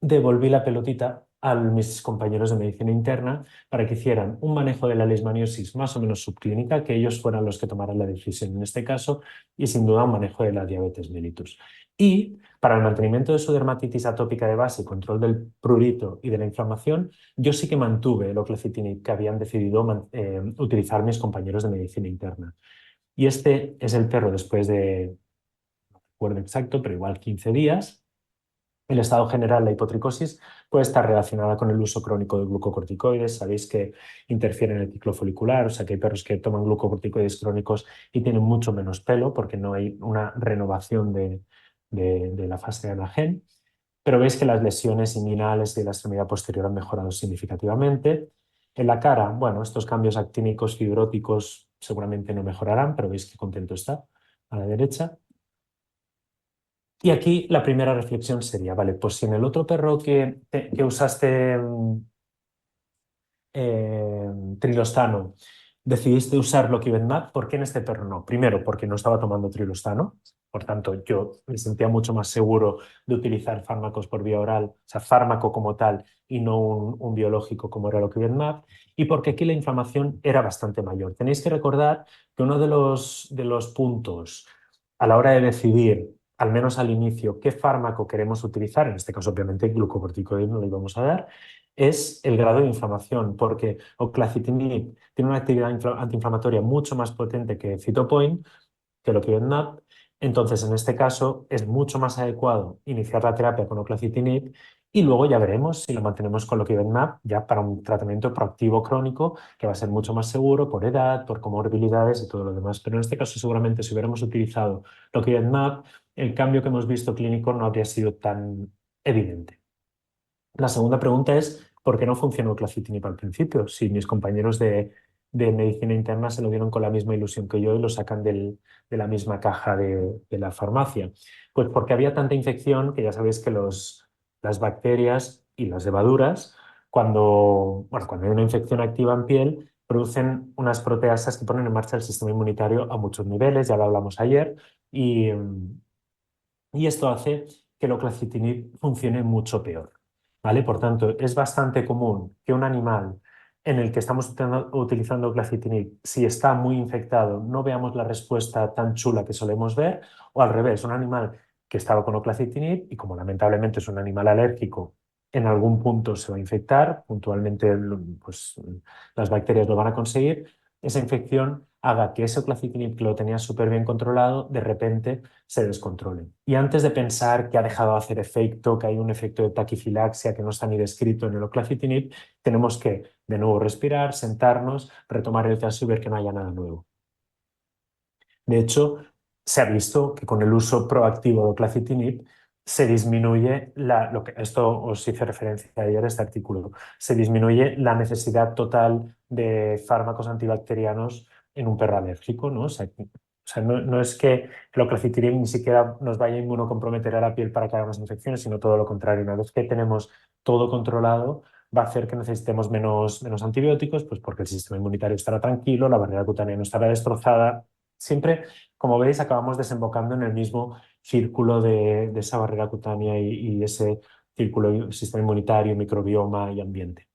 devolví la pelotita a mis compañeros de medicina interna para que hicieran un manejo de la leishmaniosis más o menos subclínica, que ellos fueran los que tomaran la decisión en este caso, y sin duda un manejo de la diabetes mellitus. Y para el mantenimiento de su dermatitis atópica de base y control del prurito y de la inflamación, yo sí que mantuve el oclacitinib que habían decidido utilizar mis compañeros de medicina interna. Y este es el perro después de, no recuerdo exacto, pero igual 15 días. El estado general, la hipotricosis, puede estar relacionada con el uso crónico de glucocorticoides. Sabéis que interfieren en el ciclo folicular, o sea que hay perros que toman glucocorticoides crónicos y tienen mucho menos pelo porque no hay una renovación de la fase de anagen. Pero veis que las lesiones inguinales de la extremidad posterior han mejorado significativamente. En la cara, bueno, estos cambios actínicos fibróticos seguramente no mejorarán, pero veis que contento está a la derecha. Y aquí la primera reflexión sería, vale, pues si en el otro perro que usaste trilostano decidiste usar Lokivet-Map, ¿por qué en este perro no? Primero, porque no estaba tomando trilostano, por tanto yo me sentía mucho más seguro de utilizar fármacos por vía oral, o sea, fármaco como tal y no un biológico como era Lokivet-Map, y porque aquí la inflamación era bastante mayor. Tenéis que recordar que uno de los puntos a la hora de decidir, al menos al inicio, qué fármaco queremos utilizar, en este caso obviamente el glucocorticoide no le íbamos a dar, es el grado de inflamación, porque oclacitinib tiene una actividad antiinflamatoria mucho más potente que Cytopoint, que lo que NAP. Entonces, en este caso, es mucho más adecuado iniciar la terapia con oclacitinib y luego ya veremos si lo mantenemos con lo que NAP ya para un tratamiento proactivo crónico que va a ser mucho más seguro por edad, por comorbilidades y todo lo demás. Pero en este caso, seguramente, si hubiéramos utilizado lo que NAP, el cambio que hemos visto clínico no habría sido tan evidente. La segunda pregunta es, ¿por qué no funcionó Clazitinib al principio? Si mis compañeros de medicina interna se lo dieron con la misma ilusión que yo y lo sacan de la misma caja de la farmacia. Pues porque había tanta infección que ya sabéis que las bacterias y las levaduras, cuando hay una infección activa en piel, producen unas proteasas que ponen en marcha el sistema inmunitario a muchos niveles, ya lo hablamos ayer, y esto hace que el oclacitinib funcione mucho peor, ¿vale? Por tanto, es bastante común que un animal en el que estamos utilizando oclacitinib, si está muy infectado, no veamos la respuesta tan chula que solemos ver, o al revés, un animal que estaba con oclacitinib y como lamentablemente es un animal alérgico, en algún punto se va a infectar, puntualmente pues, las bacterias lo van a conseguir, esa infección haga que ese oclacitinib que lo tenía súper bien controlado, de repente se descontrolen. Y antes de pensar que ha dejado de hacer efecto, que hay un efecto de taquifilaxia que no está ni descrito en el oclacitinib, tenemos que de nuevo respirar, sentarnos, retomar el caso y ver que no haya nada nuevo. De hecho, se ha visto que con el uso proactivo de oclacitinib se disminuye esto os hice referencia ayer, este artículo, se disminuye la necesidad total de fármacos antibacterianos en un perro alérgico, ¿no? No es que el oclacitinib ni siquiera nos vaya a inmunocomprometer a la piel para que haya unas infecciones, sino todo lo contrario. Una vez que tenemos todo controlado, va a hacer que necesitemos menos antibióticos, pues porque el sistema inmunitario estará tranquilo, la barrera cutánea no estará destrozada. Siempre, como veis, acabamos desembocando en el mismo círculo de esa barrera cutánea y ese círculo sistema inmunitario, microbioma y ambiente.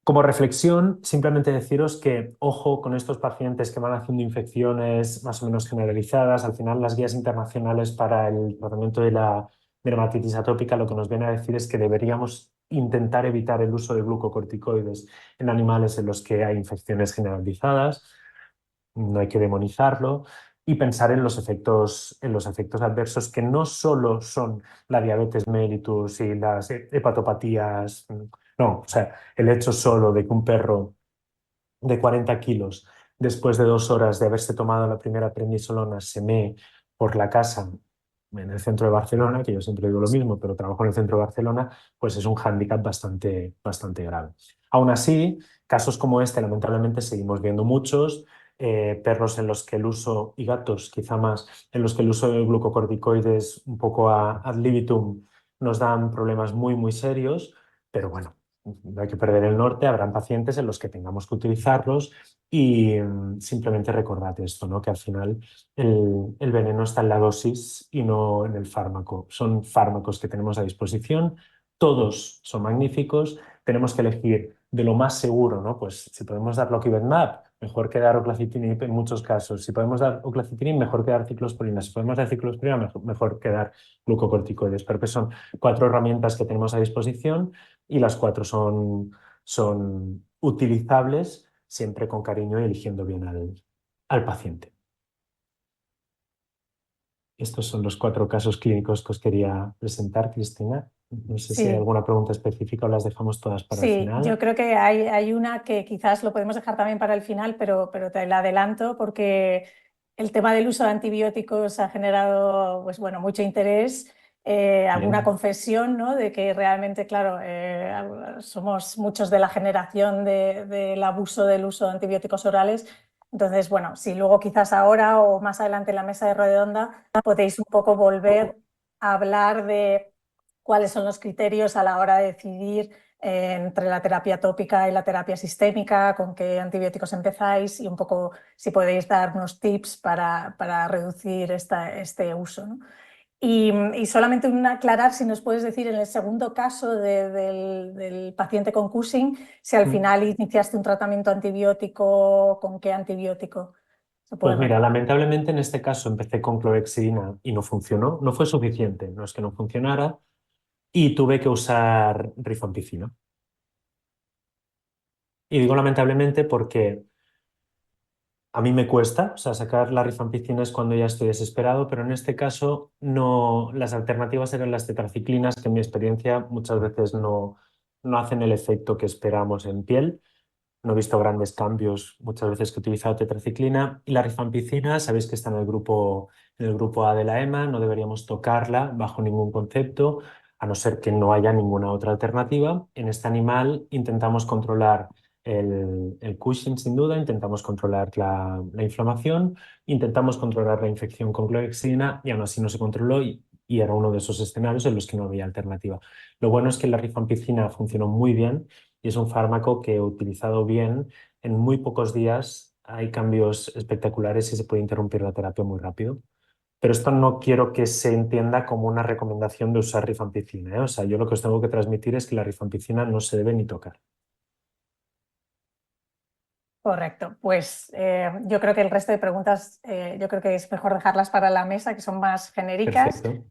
Como reflexión, simplemente deciros que ojo con estos pacientes que van haciendo infecciones más o menos generalizadas. Al final, las guías internacionales para el tratamiento de la dermatitis atópica lo que nos viene a decir es que deberíamos intentar evitar el uso de glucocorticoides en animales en los que hay infecciones generalizadas. No hay que demonizarlo y pensar en los efectos adversos que no solo son la diabetes mellitus y las hepatopatías, no, o sea, el hecho solo de que un perro de 40 kilos, después de 2 horas de haberse tomado la primera prednisolona, se mee por la casa en el centro de Barcelona, que yo siempre digo lo mismo, pero trabajo en el centro de Barcelona, pues es un hándicap bastante grave. Aún así, casos como este, lamentablemente, seguimos viendo muchos. Perros en los que el uso, y gatos quizá más, en los que el uso de glucocorticoides un poco ad libitum nos dan problemas muy serios, pero bueno, no hay que perder el norte, habrán pacientes en los que tengamos que utilizarlos y simplemente recordad esto, ¿no? Que al final el veneno está en la dosis y no en el fármaco. Son fármacos que tenemos a disposición, todos son magníficos, tenemos que elegir de lo más seguro, ¿no? Pues si podemos dar Lokivedmab, mejor que dar oclacitinib en muchos casos. Si podemos dar oclacitinib, mejor que dar ciclosporina. Si podemos dar ciclosporina, mejor que dar glucocorticoides. Pero que son 4 herramientas que tenemos a disposición y las 4 son utilizables siempre con cariño y eligiendo bien al paciente. Estos son los 4 casos clínicos que os quería presentar, Cristina. No sé si hay Sí. alguna pregunta específica o las dejamos todas para el Sí, yo final. creo que hay una que quizás lo podemos dejar también para el final, pero te la adelanto porque el tema del uso de antibióticos ha generado pues, bueno, mucho interés, alguna Bien. confesión, ¿no? De que realmente, claro, somos muchos de la generación del abuso del uso de antibióticos orales. Entonces, bueno, si luego quizás ahora o más adelante en la mesa de redonda podéis un poco volver a hablar de cuáles son los criterios a la hora de decidir entre la terapia tópica y la terapia sistémica, con qué antibióticos empezáis y un poco si podéis dar unos tips para reducir este uso, ¿no? Y solamente aclarar si nos puedes decir en el segundo caso del paciente con Cushing, si al Mm. final iniciaste un tratamiento antibiótico, ¿con qué antibiótico? Se Pues puede mira, poner. lamentablemente en este caso empecé con clorexidina y no funcionó, no fue suficiente, no es que no funcionara, y tuve que usar rifampicina. Y digo lamentablemente porque a mí me cuesta, o sea, sacar la rifampicina es cuando ya estoy desesperado, pero en este caso no, las alternativas eran las tetraciclinas, que en mi experiencia muchas veces no hacen el efecto que esperamos en piel. No he visto grandes cambios muchas veces que he utilizado tetraciclina y la rifampicina, sabéis que está en el grupo A de la EMA, no deberíamos tocarla bajo ningún concepto. a no ser que no haya ninguna otra alternativa. En este animal intentamos controlar el Cushing sin duda, intentamos controlar la inflamación, intentamos controlar la infección con clorexidina y aún así no se controló y era uno de esos escenarios en los que no había alternativa. Lo bueno es que la rifampicina funcionó muy bien y es un fármaco que utilizado bien en muy pocos días hay cambios espectaculares y se puede interrumpir la terapia muy rápido. Pero esto no quiero que se entienda como una recomendación de usar rifampicina, ¿eh? O sea, yo lo que os tengo que transmitir es que la rifampicina no se debe ni tocar. Correcto, pues yo creo que el resto de preguntas yo creo que es mejor dejarlas para la mesa, que son más genéricas. Perfecto.